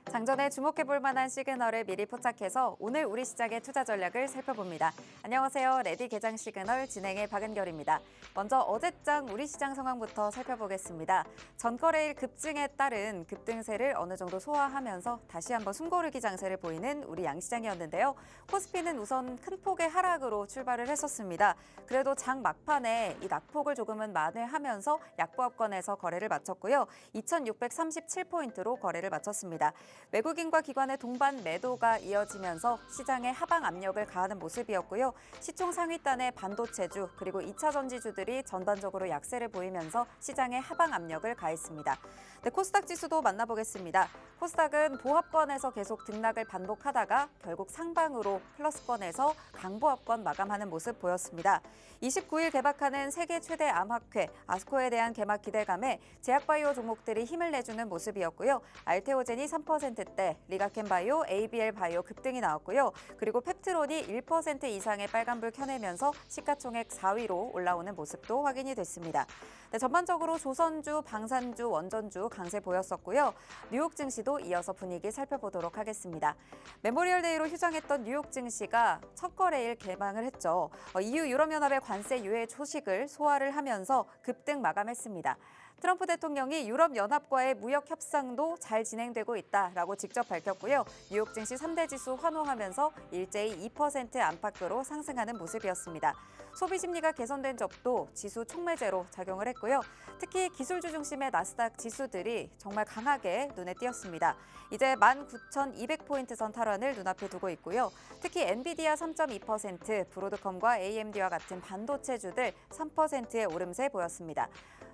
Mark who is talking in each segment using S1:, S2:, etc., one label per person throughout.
S1: 장전에 주목해볼 만한 시그널을 미리 포착해서 오늘 우리 시장의 투자 전략을 살펴봅니다. 안녕하세요. 레디 개장 시그널 진행의 박은결입니다. 먼저 어제장 우리 시장 상황부터 살펴보겠습니다. 전거래일 급증에 따른 급등세를 어느 정도 소화하면서 다시 한번 숨고르기 장세를 보이는 우리 양시장이었는데요. 코스피는 우선 큰 폭의 하락으로 출발을 했었습니다. 그래도 장 막판에 이 낙폭을 조금은 만회하면서 약보합권에서 거래를 마쳤고요. 2,637포인트로 거래를 마쳤습니다. 외국인과 기관의 동반 매도가 이어지면서 시장의 하방 압력을 가하는 모습이었고요. 시총 상위단의 반도체주 그리고 2차 전지주들이 전반적으로 약세를 보이면서 시장의 하방 압력을 가했습니다. 네, 코스닥 지수도 만나보겠습니다. 코스닥은 보합권에서 계속 등락을 반복하다가 결국 상방으로 플러스권에서 강보합권 마감하는 모습 보였습니다. 29일 개막하는 세계 최대 암학회 아스코에 대한 개막 기대감에 제약바이오 종목들이 힘을 내주는 모습이었고요. 알테오젠이 3%대, 리가켄바이오, ABL바이오 급등이 나왔고요. 그리고 펩트론이 1% 이상의 빨간불 켜내면서 시가총액 4위로 올라오는 모습도 확인이 됐습니다. 네, 전반적으로 조선주, 방산주, 원전주 강세 보였었고요. 뉴욕 증시도 이어서 분위기 살펴보도록 하겠습니다. 메모리얼 데이로 휴장했던 뉴욕 증시가 첫 거래일 개방을 했죠. EU 유럽연합의 관세 유예 소식을 소화를 하면서 급등 마감했습니다. 트럼프 대통령이 유럽연합과의 무역 협상도 잘 진행되고 있다라고 직접 밝혔고요. 뉴욕 증시 3대 지수 환호하면서 일제히 2% 안팎으로 상승하는 모습이었습니다. 소비 심리가 개선된 적도 지수 촉매제로 작용을 했고요. 특히 기술주 중심의 나스닥 지수들이 정말 강하게 눈에 띄었습니다. 이제 19,200포인트 선 탈환을 눈앞에 두고 있고요. 특히 엔비디아 3.2%, 브로드컴과 AMD와 같은 반도체주들 3%의 오름세 보였습니다.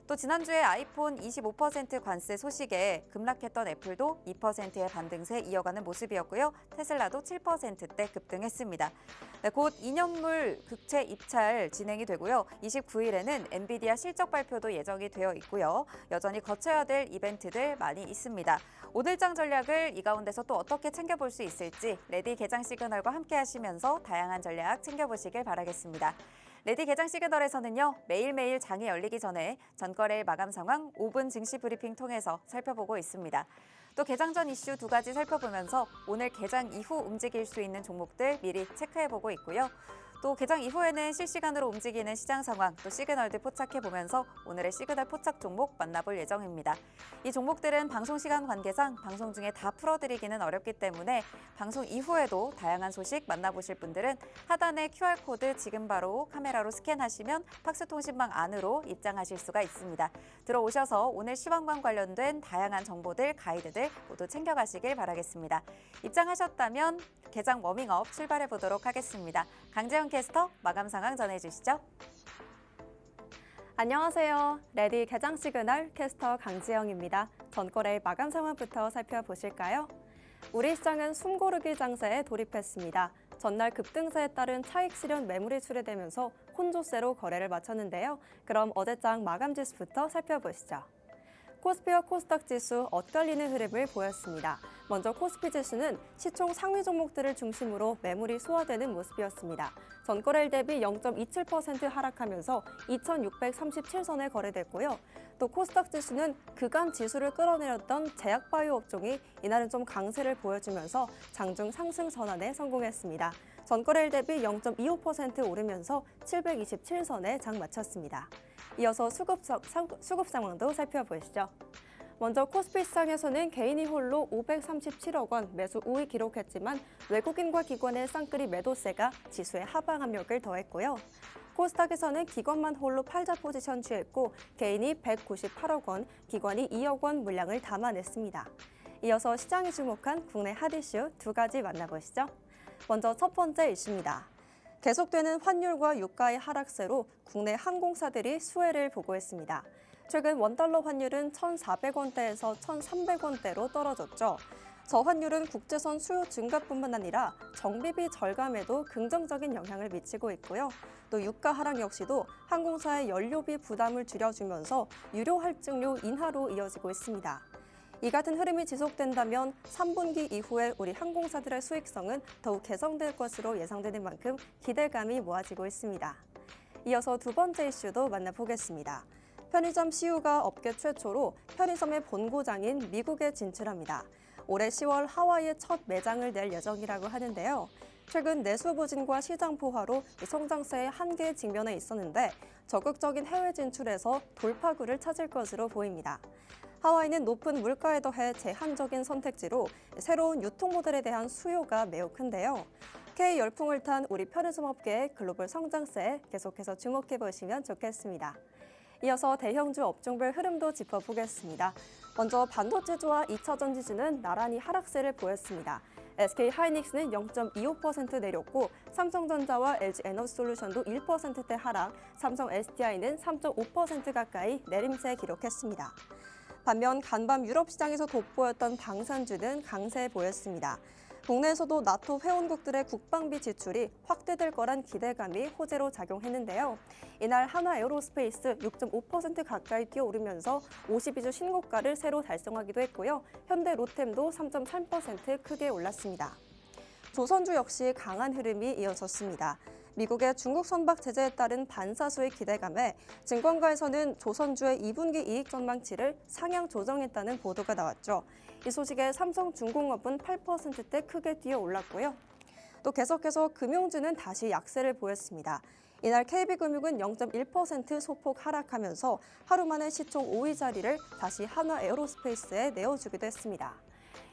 S1: 또 지난주에 아이폰 25% 관세 소식에 급락했던 애플도 2%의 반등세 이어가는 모습이었고요. 테슬라도 7%대 급등했습니다. 네, 곧 인형물 극체 입찰 진행이 되고요. 29일에는 엔비디아 실적 발표도 예정이 되어 있고요. 여전히 거쳐야 될 이벤트들 많이 있습니다. 오늘장 전략을 이 가운데서 또 어떻게 챙겨볼 수 있을지 레디 개장 시그널과 함께 하시면서 다양한 전략 챙겨보시길 바라겠습니다. 레디 개장 시그널에서는요. 매일매일 장이 열리기 전에 전거래일 마감 상황 5분 증시 브리핑 통해서 살펴보고 있습니다. 또 개장 전 이슈 두 가지 살펴보면서 오늘 개장 이후 움직일 수 있는 종목들 미리 체크해보고 있고요. 또 개장 이후에는 실시간으로 움직이는 시장 상황, 또 시그널들 포착해보면서 오늘의 시그널 포착 종목 만나볼 예정입니다. 이 종목들은 방송 시간 관계상 방송 중에 다 풀어드리기는 어렵기 때문에 방송 이후에도 다양한 소식 만나보실 분들은 하단의 QR코드 지금 바로 카메라로 스캔하시면 팍스통신망 안으로 입장하실 수가 있습니다. 들어오셔서 오늘 시황과 관련된 다양한 정보들, 가이드들 모두 챙겨가시길 바라겠습니다. 입장하셨다면 개장 워밍업 출발해보도록 하겠습니다. 강재현 캐스터 마감 상황 전해주시죠.
S2: 안녕하세요. 레디 개장 시그널 캐스터 강지영입니다. 전거래일 마감 상황부터 살펴보실까요? 우리 시장은 숨고르기 장세에 돌입했습니다. 전날 급등세에 따른 차익 실현 매물이 출회되면서 혼조세로 거래를 마쳤는데요. 그럼 어제장 마감 지수부터 살펴보시죠. 코스피와 코스닥 지수 엇갈리는 흐름을 보였습니다. 먼저 코스피 지수는 시총 상위 종목들을 중심으로 매물이 소화되는 모습이었습니다. 전거래일 대비 0.27% 하락하면서 2,637선에 거래됐고요. 또 코스닥 지수는 그간 지수를 끌어내렸던 제약바이오 업종이 이날은 좀 강세를 보여주면서 장중 상승 전환에 성공했습니다. 전거래일 대비 0.25% 오르면서 727선에 장 마쳤습니다. 이어서 수급 상황도 살펴보시죠. 먼저 코스피 시장에서는 개인이 홀로 537억 원 매수 우위 기록했지만 외국인과 기관의 쌍끌이 매도세가 지수의 하방 압력을 더했고요. 코스닥에서는 기관만 홀로 팔자 포지션 취했고 개인이 198억 원, 기관이 2억 원 물량을 담아냈습니다. 이어서 시장이 주목한 국내 핫 이슈 두 가지 만나보시죠. 먼저 첫 번째 이슈입니다. 계속되는 환율과 유가의 하락세로 국내 항공사들이 수혜를 보고했습니다. 최근 원달러 환율은 1,400원대에서 1,300원대로 떨어졌죠. 저환율은 국제선 수요 증가뿐만 아니라 정비비 절감에도 긍정적인 영향을 미치고 있고요. 또 유가 하락 역시도 항공사의 연료비 부담을 줄여주면서 유료 할증료 인하로 이어지고 있습니다. 이 같은 흐름이 지속된다면 3분기 이후에 우리 항공사들의 수익성은 더욱 개선될 것으로 예상되는 만큼 기대감이 모아지고 있습니다. 이어서 두 번째 이슈도 만나보겠습니다. 편의점 CU가 업계 최초로 편의점의 본고장인 미국에 진출합니다. 올해 10월 하와이에 첫 매장을 낼 예정이라고 하는데요. 최근 내수 부진과 시장 포화로 이 성장세의 한계에 직면해 있었는데 적극적인 해외 진출에서 돌파구를 찾을 것으로 보입니다. 하와이는 높은 물가에 더해 제한적인 선택지로 새로운 유통 모델에 대한 수요가 매우 큰데요. K 열풍을 탄 우리 편의점 업계의 글로벌 성장세에 계속해서 주목해 보시면 좋겠습니다. 이어서 대형주 업종별 흐름도 짚어보겠습니다. 먼저 반도체주와 2차 전지주는 나란히 하락세를 보였습니다. SK 하이닉스는 0.25% 내렸고 삼성전자와 LG 에너지솔루션도 1%대 하락, 삼성 SDI는 3.5% 가까이 내림세 기록했습니다. 반면 간밤 유럽 시장에서 돋보였던 방산주는 강세 보였습니다. 국내에서도 나토 회원국들의 국방비 지출이 확대될 거란 기대감이 호재로 작용했는데요. 이날 한화 에어로스페이스 6.5% 가까이 뛰어오르면서 52주 신고가를 새로 달성하기도 했고요. 현대 로템도 3.3% 크게 올랐습니다. 조선주 역시 강한 흐름이 이어졌습니다. 미국의 중국 선박 제재에 따른 반사수의 기대감에 증권가에서는 조선주의 2분기 이익 전망치를 상향 조정했다는 보도가 나왔죠. 이 소식에 삼성중공업은 8%대 크게 뛰어 올랐고요. 또 계속해서 금융주는 다시 약세를 보였습니다. 이날 KB금융은 0.1% 소폭 하락하면서 하루 만에 시총 5위 자리를 다시 한화 에어로스페이스에 내어주기도 했습니다.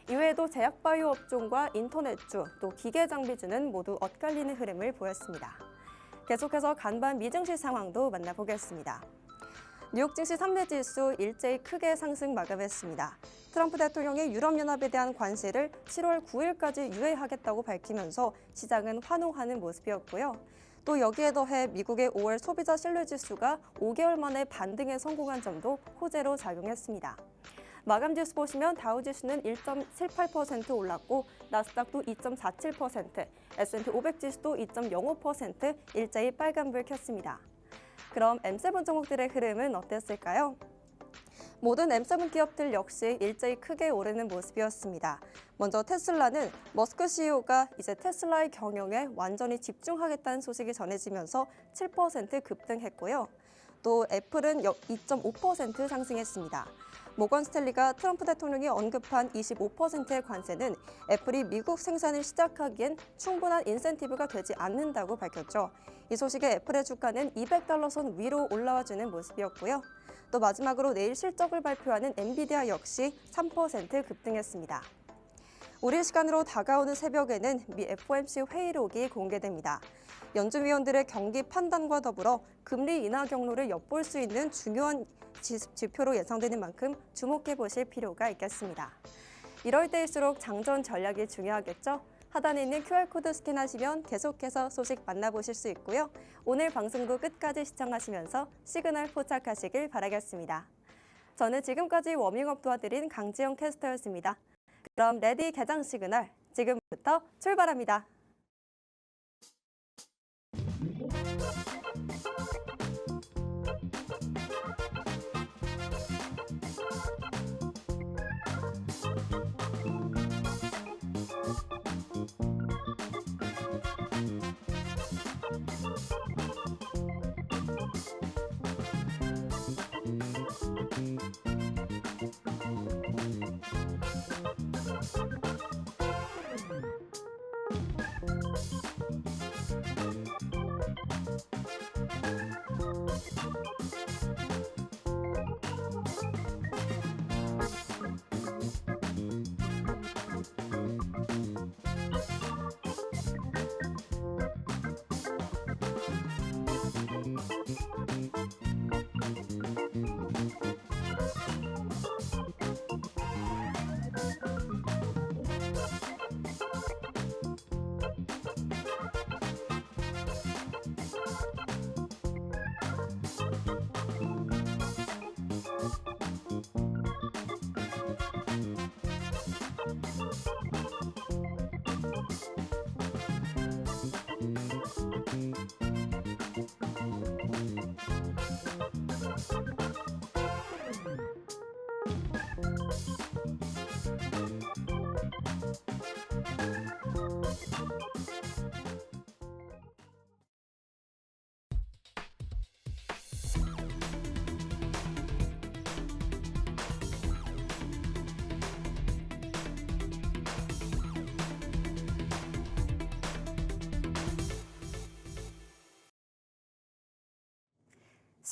S2: 이외에도 제약바이오 업종과 인터넷주, 또 기계장비주는 모두 엇갈리는 흐름을 보였습니다. 계속해서 간밤 미증시 상황도 만나보겠습니다. 뉴욕 증시 3대 지수 일제히 크게 상승 마감했습니다. 트럼프 대통령이 유럽연합에 대한 관세를 7월 9일까지 유예하겠다고 밝히면서 시장은 환호하는 모습이었고요. 또 여기에 더해 미국의 5월 소비자 신뢰지수가 5개월 만에 반등에 성공한 점도 호재로 작용했습니다. 마감 지수 보시면 다우지수는 1.78% 올랐고 나스닥도 2.47%, S&P 500 지수도 2.05% 일제히 빨간불 켰습니다. 그럼 M7 종목들의 흐름은 어땠을까요? 모든 M7 기업들 역시 일제히 크게 오르는 모습이었습니다. 먼저 테슬라는 머스크 CEO가 이제 테슬라의 경영에 완전히 집중하겠다는 소식이 전해지면서 7% 급등했고요. 또 애플은 2.5% 상승했습니다. 모건 스탠리가 트럼프 대통령이 언급한 25%의 관세는 애플이 미국 생산을 시작하기엔 충분한 인센티브가 되지 않는다고 밝혔죠. 이 소식에 애플의 주가는 $200 선 위로 올라와주는 모습이었고요. 또 마지막으로 내일 실적을 발표하는 엔비디아 역시 3% 급등했습니다. 우리 시간으로 다가오는 새벽에는 미 FOMC 회의록이 공개됩니다. 연준위원들의 경기 판단과 더불어 금리 인하 경로를 엿볼 수 있는 중요한 지표로 예상되는 만큼 주목해 보실 필요가 있겠습니다. 이럴 때일수록 장전 전략이 중요하겠죠? 하단에 있는 QR코드 스캔하시면 계속해서 소식 만나보실 수 있고요. 오늘 방송도 끝까지 시청하시면서 시그널 포착하시길 바라겠습니다. 저는 지금까지 워밍업 도와드린 강지영 캐스터였습니다. 그럼 레디 개장 시그널 지금부터 출발합니다.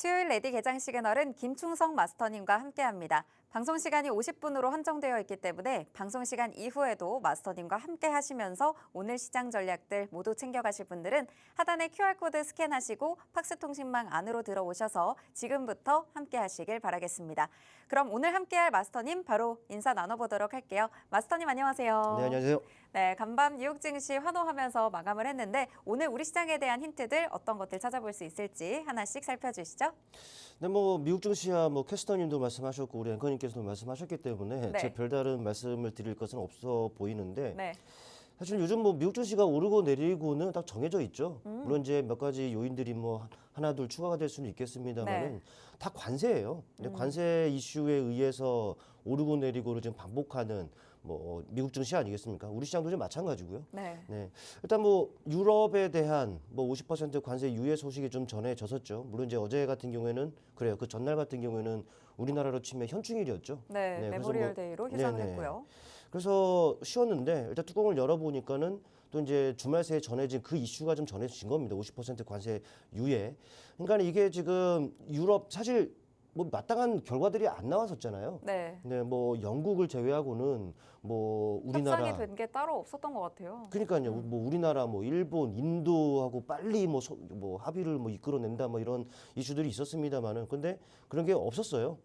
S1: 수요일 레디 개장 시그널은 김충성 마스터님과 함께합니다. 방송 시간이 50분으로 한정되어 있기 때문에 방송 시간 이후에도 마스터님과 함께 하시면서 오늘 시장 전략들 모두 챙겨가실 분들은 하단의 QR코드 스캔하시고 팍스통신망 안으로 들어오셔서 지금부터 함께 하시길 바라겠습니다. 그럼 오늘 함께할 마스터님 바로 인사 나눠보도록 할게요. 마스터님 안녕하세요.
S3: 네, 안녕하세요.
S1: 네, 간밤 뉴욕 증시 환호하면서 마감을 했는데 오늘 우리 시장에 대한 힌트들 어떤 것들 찾아볼 수 있을지 하나씩 살펴주시죠.
S3: 네, 뭐 미국 증시야 뭐 캐스터님도 말씀하셨고 우리 앵커님께서도 말씀하셨기 때문에
S1: 네.
S3: 제 별다른 말씀을 드릴 것은 없어 보이는데
S1: 네,
S3: 사실 요즘 뭐 미국 증시가 오르고 내리고는 딱 정해져 있죠. 물론 이제 몇 가지 요인들이 뭐 하나 둘 추가가 될 수는 있겠습니다만은
S1: 네.
S3: 다 관세예요. 근데 관세 이슈에 의해서 오르고 내리고를 지금 반복하는 뭐 미국 증시 아니겠습니까? 우리 시장도 좀 마찬가지고요.
S1: 네.
S3: 네. 일단 뭐 유럽에 대한 뭐 50% 관세 유예 소식이 좀 전해졌었죠. 물론 이제 어제 같은 경우에는 그래요. 그 전날 같은 경우에는 우리나라로 치면 현충일이었죠.
S1: 네,
S3: 네, 그래서
S1: 메모리얼
S3: 뭐-
S1: 데이로 휴장을
S3: 네네.
S1: 했고요.
S3: 그래서 쉬었는데 일단 뚜껑을 열어보니까는 또 이제 주말 새에 전해진 그 이슈가 좀 전해진 겁니다. 50% 관세 유예. 그러니까 이게 지금 유럽 사실 뭐 마땅한 결과들이 안 나왔었잖아요.
S1: 네.
S3: 네, 뭐 영국을 제외하고는 뭐 우리나라
S1: 협상이 된 게 따로 없었던 것 같아요.
S3: 그러니까요. 뭐 우리나라, 뭐 일본, 인도하고 빨리 뭐 합의를 뭐 이끌어낸다 뭐 이런 이슈들이 있었습니다만은 근데 그런 게 없었어요.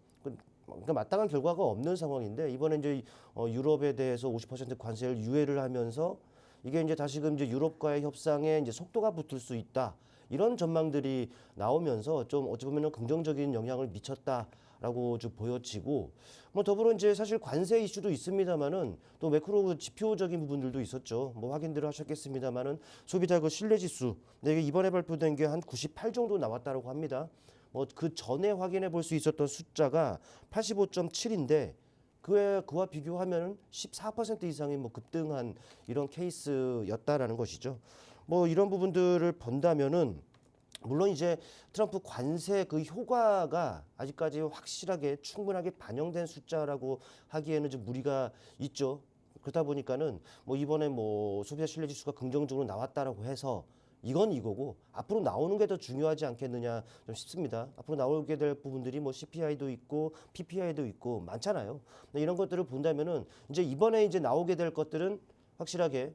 S3: 그러니까 마땅한 결과가 없는 상황인데 이번에 이제 유럽에 대해서 50% 관세를 유예를 하면서 이게 이제 다시금 이제 유럽과의 협상에 이제 속도가 붙을 수 있다. 이런 전망들이 나오면서 좀 어찌 보면 긍정적인 영향을 미쳤다라고 좀 보여지고 뭐 더불어 이제 사실 관세 이슈도 있습니다만은 또 매크로 지표적인 부분들도 있었죠. 뭐 확인들을 하셨겠습니다만은 소비자 그 신뢰지수 근데 이게 이번에 발표된 게 한 98 정도 나왔다라고 합니다. 뭐 그 전에 확인해 볼 수 있었던 숫자가 85.7인데 그와 비교하면 14% 이상의 뭐 급등한 이런 케이스였다라는 것이죠. 뭐 이런 부분들을 본다면은 물론 이제 트럼프 관세 그 효과가 아직까지 확실하게 충분하게 반영된 숫자라고 하기에는 좀 무리가 있죠. 그러다 보니까는 뭐 이번에 뭐 소비자 신뢰 지수가 긍정적으로 나왔다라고 해서 이건 이거고 앞으로 나오는 게 더 중요하지 않겠느냐 좀 싶습니다. 앞으로 나오게 될 부분들이 뭐 CPI도 있고 PPI도 있고 많잖아요. 이런 것들을 본다면은 이제 이번에 이제 나오게 될 것들은 확실하게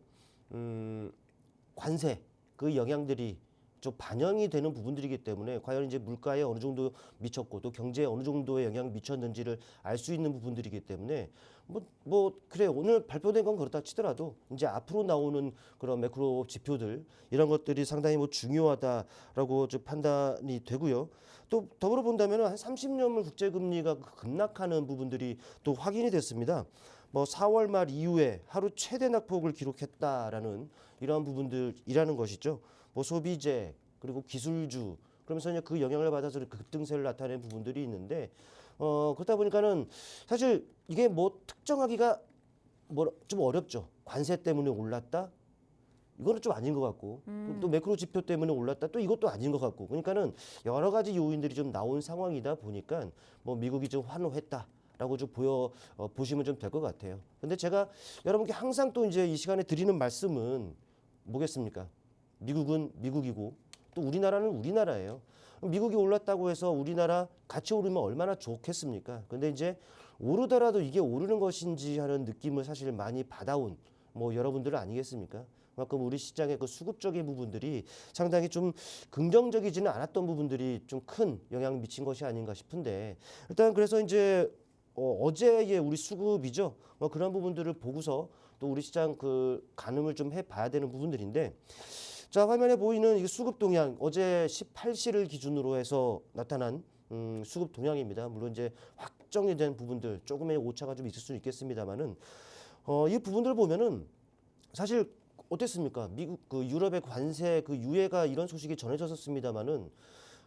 S3: 관세 그 영향들이 좀 반영이 되는 부분들이기 때문에 과연 이제 물가에 어느 정도 미쳤고 또 경제에 어느 정도의 영향을 미쳤는지를 알 수 있는 부분들이기 때문에 뭐 그래 오늘 발표된 건 그렇다 치더라도 이제 앞으로 나오는 그런 매크로 지표들 이런 것들이 상당히 뭐 중요하다라고 좀 판단이 되고요. 또 더불어 본다면 한 30년물 국제 금리가 급락하는 부분들이 또 확인이 됐습니다. 뭐 4월 말 이후에 하루 최대 낙폭을 기록했다라는 이러한 부분들이라는 것이죠. 뭐 소비재 그리고 기술주 그러면서 이제 그 영향을 받아서 그 급등세를 나타낸 부분들이 있는데 그렇다 보니까는 사실 이게 뭐 특정하기가 뭐 좀 어렵죠. 관세 때문에 올랐다. 이거는 좀 아닌 것 같고 또 매크로 지표 때문에 올랐다. 또 이것도 아닌 것 같고 그러니까는 여러 가지 요인들이 좀 나온 상황이다 보니까 뭐 미국이 좀 환호했다. 라고 좀 보시면 좀 될 것 같아요. 근데 제가 여러분께 항상 또 이제 이 시간에 드리는 말씀은 뭐겠습니까? 미국은 미국이고 또 우리나라는 우리나라예요. 미국이 올랐다고 해서 우리나라 같이 오르면 얼마나 좋겠습니까? 근데 이제 오르더라도 이게 오르는 것인지 하는 느낌을 사실 많이 받아온 뭐 여러분들은 아니겠습니까? 그만큼 우리 시장의 그 수급적인 부분들이 상당히 좀 긍정적이지는 않았던 부분들이 좀 큰 영향을 미친 것이 아닌가 싶은데 일단 그래서 이제 어제의 우리 수급이죠. 뭐 그런 부분들을 보고서 또 우리 시장 그 가늠을 좀 해봐야 되는 부분들인데 자 화면에 보이는 이 수급 동향 어제 18시를 기준으로 해서 나타난 수급 동향입니다. 물론 이제 확정이 된 부분들 조금의 오차가 좀 있을 수는 있겠습니다만은 이 부분들을 보면은 사실 어땠습니까? 미국 그 유럽의 관세 그 유예가 이런 소식이 전해졌었습니다만은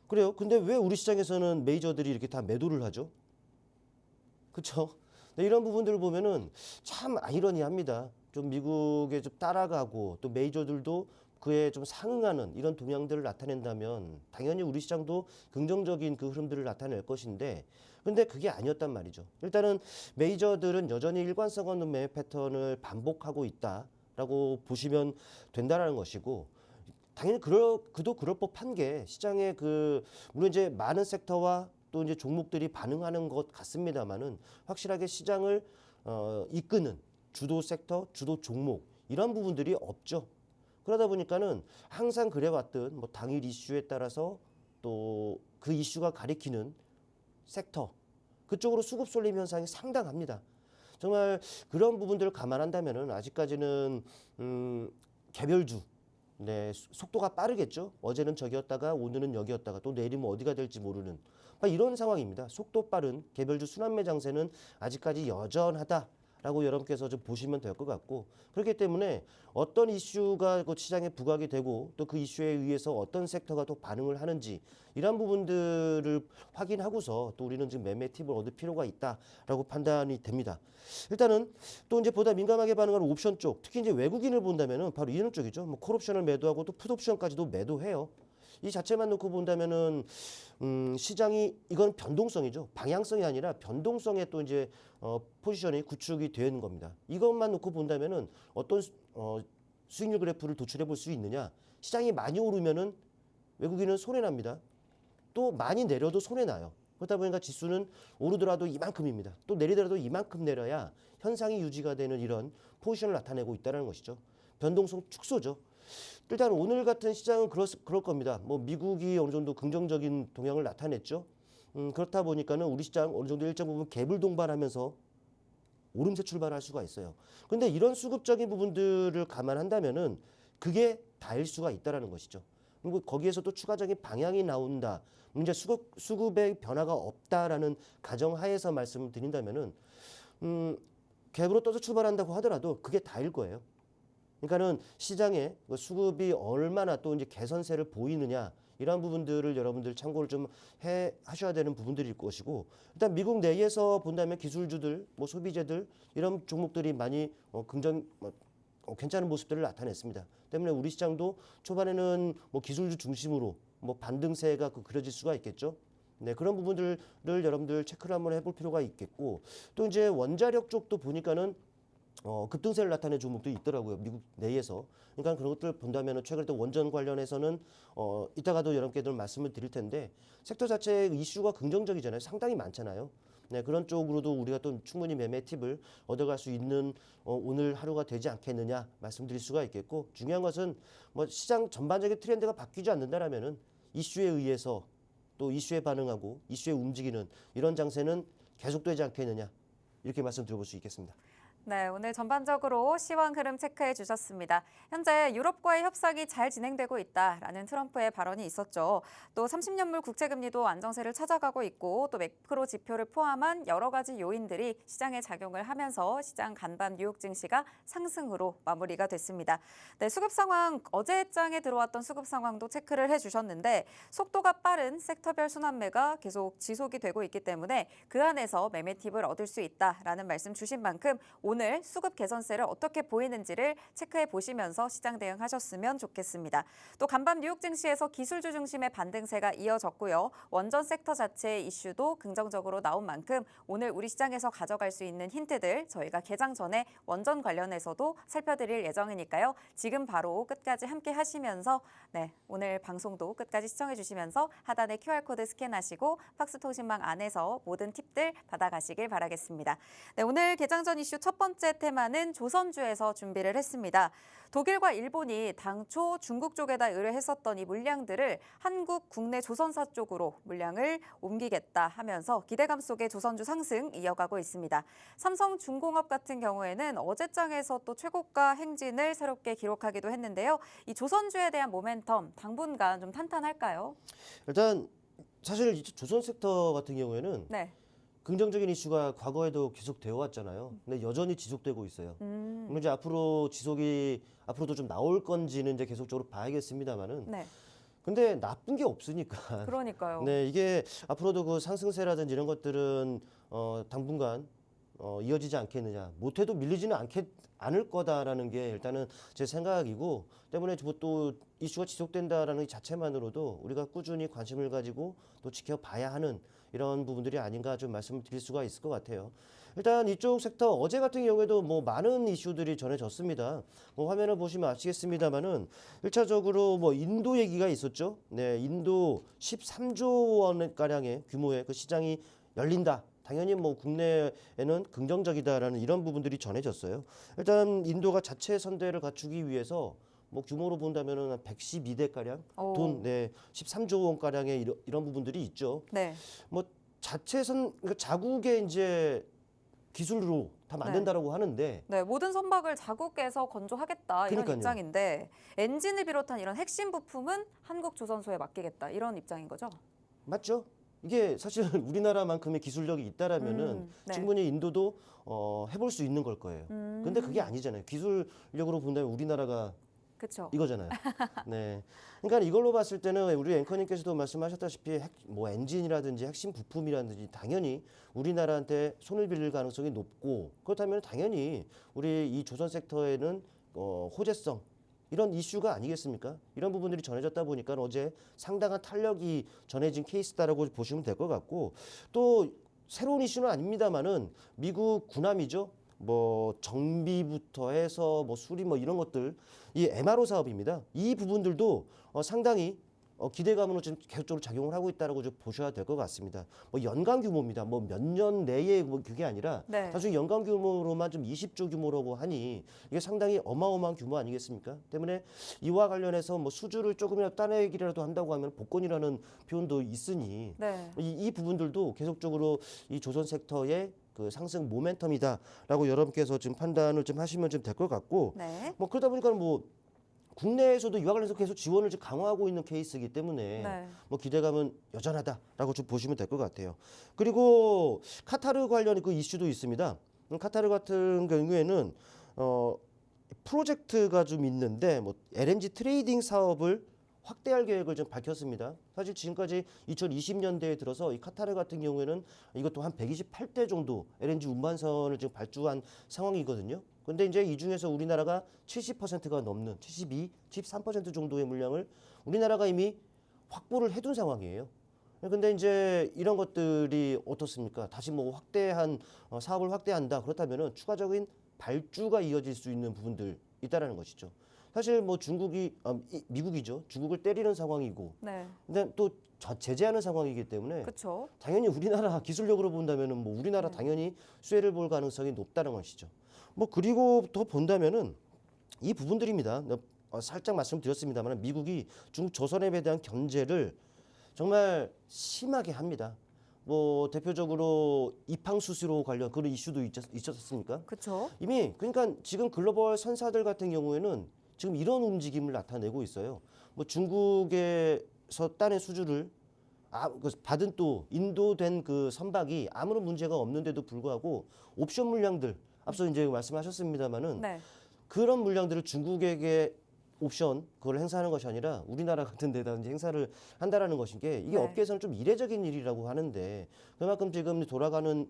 S3: 그래요. 근데 왜 우리 시장에서는 메이저들이 이렇게 다 매도를 하죠? 그렇죠? 네, 이런 부분들을 보면은 참 아이러니합니다. 좀 미국에 좀 따라가고 또 메이저들도 그에 좀 상응하는 이런 동향들을 나타낸다면 당연히 우리 시장도 긍정적인 그 흐름들을 나타낼 것인데 근데 그게 아니었단 말이죠. 일단은 메이저들은 여전히 일관성 없는 매매 패턴을 반복하고 있다라고 보시면 된다라는 것이고 당연히 그도 그럴 법한 게 시장의 물론 이제 많은 섹터와 또 이제 종목들이 반응하는 것 같습니다만은 확실하게 시장을 이끄는 주도 섹터, 주도 종목 이런 부분들이 없죠. 그러다 보니까는 항상 그래왔던 뭐 당일 이슈에 따라서 또 그 이슈가 가리키는 섹터 그쪽으로 수급 쏠림 현상이 상당합니다. 정말 그런 부분들을 감안한다면은 아직까지는 개별주 네, 속도가 빠르겠죠. 어제는 저기였다가 오늘은 여기였다가 또 내일이면 어디가 될지 모르는 이런 상황입니다. 속도 빠른 개별주 순환매 장세는 아직까지 여전하다라고 여러분께서 좀 보시면 될 것 같고 그렇기 때문에 어떤 이슈가 그 시장에 부각이 되고 또 그 이슈에 의해서 어떤 섹터가 또 반응을 하는지 이런 부분들을 확인하고서 또 우리는 지금 매매 팁을 얻을 필요가 있다라고 판단이 됩니다. 일단은 또 이제 보다 민감하게 반응하는 옵션 쪽, 특히 이제 외국인을 본다면은 바로 이런 쪽이죠. 뭐 콜옵션을 매도하고 또 풋옵션까지도 매도해요. 이 자체만 놓고 본다면은 시장이 이건 변동성이죠. 방향성이 아니라 변동성에 또 이제 포지션이 구축이 되는 겁니다. 이것만 놓고 본다면은 어떤 수익률 그래프를 도출해 볼 수 있느냐? 시장이 많이 오르면은 외국인은 손해 납니다. 또 많이 내려도 손해 나요. 그렇다 보니까 지수는 오르더라도 이만큼입니다. 또 내리더라도 이만큼 내려야 현상이 유지가 되는 이런 포지션을 나타내고 있다는 것이죠. 변동성 축소죠. 일단 오늘 같은 시장은 그럴 겁니다. 뭐 미국이 어느 정도 긍정적인 동향을 나타냈죠. 그렇다 보니까는 우리 시장 어느 정도 일정 부분 갭을 동반하면서 오름세 출발할 수가 있어요. 근데 이런 수급적인 부분들을 감안한다면은 그게 다일 수가 있다라는 것이죠. 그리고 거기에서 또 추가적인 방향이 나온다. 이제 수급의 변화가 없다라는 가정하에서 말씀을 드린다면은 갭으로 떠서 출발한다고 하더라도 그게 다일 거예요. 그러니까는 시장에 수급이 얼마나 또 이제 개선세를 보이느냐 이런 부분들을 여러분들 참고를 좀 하셔야 되는 부분들일 것이고 일단 미국 내에서 본다면 기술주들, 뭐 소비재들 이런 종목들이 많이 괜찮은 모습들을 나타냈습니다. 때문에 우리 시장도 초반에는 뭐 기술주 중심으로 뭐 반등세가 그려질 수가 있겠죠. 네, 그런 부분들을 여러분들 체크를 한번 해볼 필요가 있겠고 또 이제 원자력 쪽도 보니까는 급등세를 나타낸 종목도 있더라고요. 미국 내에서. 그러니까 그런 것들을 본다면 최근에 또 원전 관련해서는 이따가도 여러분께들 말씀을 드릴 텐데 섹터 자체의 이슈가 긍정적이잖아요. 상당히 많잖아요. 네, 그런 쪽으로도 우리가 또 충분히 매매 팁을 얻어갈 수 있는 오늘 하루가 되지 않겠느냐 말씀드릴 수가 있겠고 중요한 것은 뭐 시장 전반적인 트렌드가 바뀌지 않는다라면은 이슈에 의해서 또 이슈에 반응하고 이슈에 움직이는 이런 장세는 계속되지 않겠느냐 이렇게 말씀드려볼 수 있겠습니다.
S1: 네, 오늘 전반적으로 시황 흐름 체크해 주셨습니다. 현재 유럽과의 협상이 잘 진행되고 있다라는 트럼프의 발언이 있었죠. 또 30년물 국채금리도 안정세를 찾아가고 있고 또 매크로 지표를 포함한 여러 가지 요인들이 시장에 작용을 하면서 시장 간밤 뉴욕 증시가 상승으로 마무리가 됐습니다. 네, 수급 상황 어제 장에 들어왔던 수급 상황도 체크를 해 주셨는데 속도가 빠른 섹터별 순환매가 계속 지속이 되고 있기 때문에 그 안에서 매매 팁을 얻을 수 있다라는 말씀 주신 만큼 오늘 수급 개선세를 어떻게 보이는지를 체크해 보시면서 시장 대응하셨으면 좋겠습니다. 또 간밤 뉴욕 증시에서 기술주 중심의 반등세가 이어졌고요. 원전 섹터 자체의 이슈도 긍정적으로 나온 만큼 오늘 우리 시장에서 가져갈 수 있는 힌트들 저희가 개장 전에 원전 관련해서도 살펴드릴 예정이니까요. 지금 바로 끝까지 함께 하시면서 오늘 방송도 끝까지 시청해 주시면서 하단에 QR코드 스캔하시고 팍스통신망 안에서 모든 팁들 받아가시길 바라겠습니다. 네, 오늘 개장 전 이슈 첫 번째 테마는 조선주에서 준비를 했습니다. 독일과 일본이 당초 중국 쪽에다 의뢰했었던 이 물량들을 한국 국내 조선사 쪽으로 물량을 옮기겠다 하면서 기대감 속에 조선주 상승 이어가고 있습니다. 삼성중공업 같은 경우에는 어제장에서 또 최고가 행진을 새롭게 기록하기도 했는데요. 이 조선주에 대한 모멘텀 당분간 좀 탄탄할까요?
S3: 일단 사실 조선 섹터 같은 경우에는
S1: 네.
S3: 긍정적인 이슈가 과거에도 계속 되어 왔잖아요. 근데 여전히 지속되고 있어요. 그럼 이제 앞으로도 좀 나올 건지는 이제 계속적으로 봐야겠습니다만은.
S1: 네.
S3: 근데 나쁜 게 없으니까.
S1: 그러니까요.
S3: 네, 이게 앞으로도 그 상승세라든지 이런 것들은 당분간 이어지지 않겠느냐. 못해도 밀리지는 않을 거다라는 게 일단은 제 생각이고 때문에 또 이슈가 지속된다라는 이 자체만으로도 우리가 꾸준히 관심을 가지고 또 지켜봐야 하는 이런 부분들이 아닌가 좀 말씀을 드릴 수가 있을 것 같아요. 일단 이쪽 섹터 어제 같은 경우에도 뭐 많은 이슈들이 전해졌습니다. 뭐 화면을 보시면 아시겠습니다만은 1차적으로 뭐 인도 얘기가 있었죠. 네, 인도 13조 원 가량의 규모의 그 시장이 열린다. 당연히 뭐 국내에는 긍정적이다라는 이런 부분들이 전해졌어요. 일단 인도가 자체 선대를 갖추기 위해서 뭐 규모로 본다면은 한 112대 가량
S1: 오.
S3: 돈, 네, 13조 원 가량의 이런 부분들이 있죠.
S1: 네.
S3: 뭐 그러니까 자국의 이제 기술로 다 만든다라고 하는데
S1: 네, 모든 선박을 자국에서 건조하겠다 이런
S3: 그러니까요.
S1: 입장인데 엔진을 비롯한 이런 핵심 부품은 한국 조선소에 맡기겠다 이런 입장인 거죠?
S3: 맞죠? 이게 사실 우리나라만큼의 기술력이 있다라면은
S1: 네.
S3: 충분히 인도도 해볼 수 있는 걸 거예요. 근데 그게 아니잖아요. 기술력으로 본다면 우리나라가
S1: 그렇죠.
S3: 이거잖아요. 네. 그러니까 이걸로 봤을 때는 우리 앵커님께서도 말씀하셨다시피 뭐 엔진이라든지 핵심 부품이라든지 당연히 우리나라한테 손을 빌릴 가능성이 높고 그렇다면 당연히 우리 이 조선 섹터에는 호재성 이런 이슈가 아니겠습니까? 이런 부분들이 전해졌다 보니까 어제 상당한 탄력이 전해진 케이스다라고 보시면 될 것 같고 또 새로운 이슈는 아닙니다만은 미국 군함이죠. 뭐 정비부터 해서 뭐 수리 뭐 이런 것들 이 MRO 사업입니다. 이 부분들도 상당히 기대감으로 지금 계속적으로 작용을 하고 있다라고 좀 보셔야 될 것 같습니다. 뭐 연간 규모입니다. 뭐 몇 년 내에 뭐 그게 아니라
S1: 네.
S3: 나중에 연간 규모로만 좀 20조 규모라고 하니 이게 상당히 어마어마한 규모 아니겠습니까? 때문에 이와 관련해서 뭐 수주를 조금이라도 따내기라도 한다고 하면 복권이라는 표현도 있으니
S1: 네.
S3: 이 부분들도 계속적으로 이 조선 섹터의 그 상승 모멘텀이다라고 여러분께서 지금 판단을 좀 하시면 좀 될 것 같고
S1: 네.
S3: 뭐 그러다 보니까 뭐 국내에서도 이와 관련해서 계속 지원을 좀 강화하고 있는 케이스이기 때문에
S1: 네.
S3: 뭐 기대감은 여전하다라고 좀 보시면 될 것 같아요. 그리고 카타르 관련 그 이슈도 있습니다. 카타르 같은 경우에는 프로젝트가 좀 있는데 뭐 LNG 트레이딩 사업을 확대할 계획을 좀 밝혔습니다. 사실 지금까지 2020년대에 들어서 이 카타르 같은 경우에는 이것도 한 128대 정도 LNG 운반선을 지금 발주한 상황이거든요. 근데 이제 이 중에서 우리나라가 70%가 넘는 72, 73% 정도의 물량을 우리나라가 이미 확보를 해둔 상황이에요. 근데 이제 이런 것들이 어떻습니까? 다시 뭐 확대한 사업을 확대한다. 그렇다면은 추가적인 발주가 이어질 수 있는 부분들 있다라는 것이죠. 사실 뭐 미국이죠. 중국을 때리는 상황이고,
S1: 네.
S3: 근데 또 제재하는 상황이기 때문에
S1: 그렇죠.
S3: 당연히 우리나라 기술력으로 본다면은 뭐 우리나라
S1: 네.
S3: 당연히 수혜를 볼 가능성이 높다는 것이죠. 뭐 그리고 더 본다면은 이 부분들입니다. 살짝 말씀드렸습니다만 미국이 중국 조선업에 대한 견제를 정말 심하게 합니다. 뭐 대표적으로 이팡 수수료 관련 그런 이슈도 있었습니까?
S1: 그렇죠.
S3: 이미 그러니까 지금 글로벌 선사들 같은 경우에는 지금 이런 움직임을 나타내고 있어요. 뭐 중국에서 따낸 수주를 받은 또 인도된 그 선박이 아무런 문제가 없는데도 불구하고 옵션 물량들 앞서 이제 말씀하셨습니다마는
S1: 네.
S3: 그런 물량들을 중국에게 옵션 그걸 행사하는 것이 아니라 우리나라 같은 데다 이제 행사를 한다라는 것인 게 이게
S1: 네.
S3: 업계에서는 좀 이례적인 일이라고 하는데 그만큼 지금 돌아가는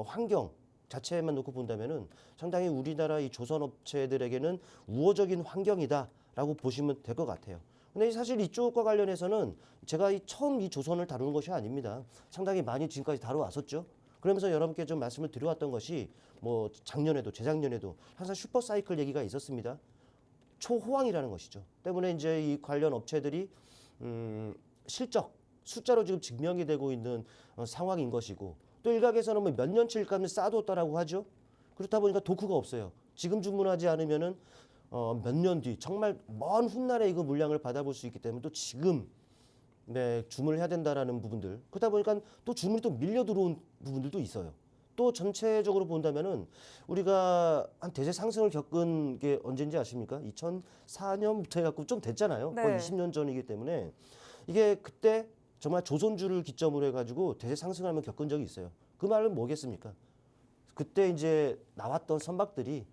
S3: 환경 자체만 놓고 본다면은 상당히 우리나라 이 조선 업체들에게는 우호적인 환경이다라고 보시면 될 것 같아요. 근데 사실 이쪽과 관련해서는 제가 처음 이 조선을 다루는 것이 아닙니다. 상당히 많이 지금까지 다뤄왔었죠. 그러면서 여러분께 좀 말씀을 드려왔던 것이 뭐 작년에도 재작년에도 항상 슈퍼 사이클 얘기가 있었습니다. 초호황이라는 것이죠. 때문에 이제 이 관련 업체들이 실적 숫자로 지금 증명이 되고 있는 상황인 것이고 또 일각에서는 뭐 몇 년치 일감을 쌓아뒀다라고 하죠. 그렇다 보니까 도크가 없어요. 지금 주문하지 않으면은 몇 년 뒤 정말 먼 훗날에 이거 물량을 받아볼 수 있기 때문에 또 지금 주문을 해야 된다라는 부분들. 그러다 보니까 또 주문이 또 밀려 들어온 부분들도 있어요. 또 전체적으로 본다면은 우리가 한 대세 상승을 겪은 게 언제인지 아십니까? 2004년부터 해갖고 좀 됐잖아요.
S1: 네.
S3: 거의 20년 전이기 때문에 이게 그때 정말 조선주를 기점으로 해가지고 대세 상승을 한번 겪은 적이 있어요. 그 말은 뭐겠습니까? 그때 이제 나왔던 선박들이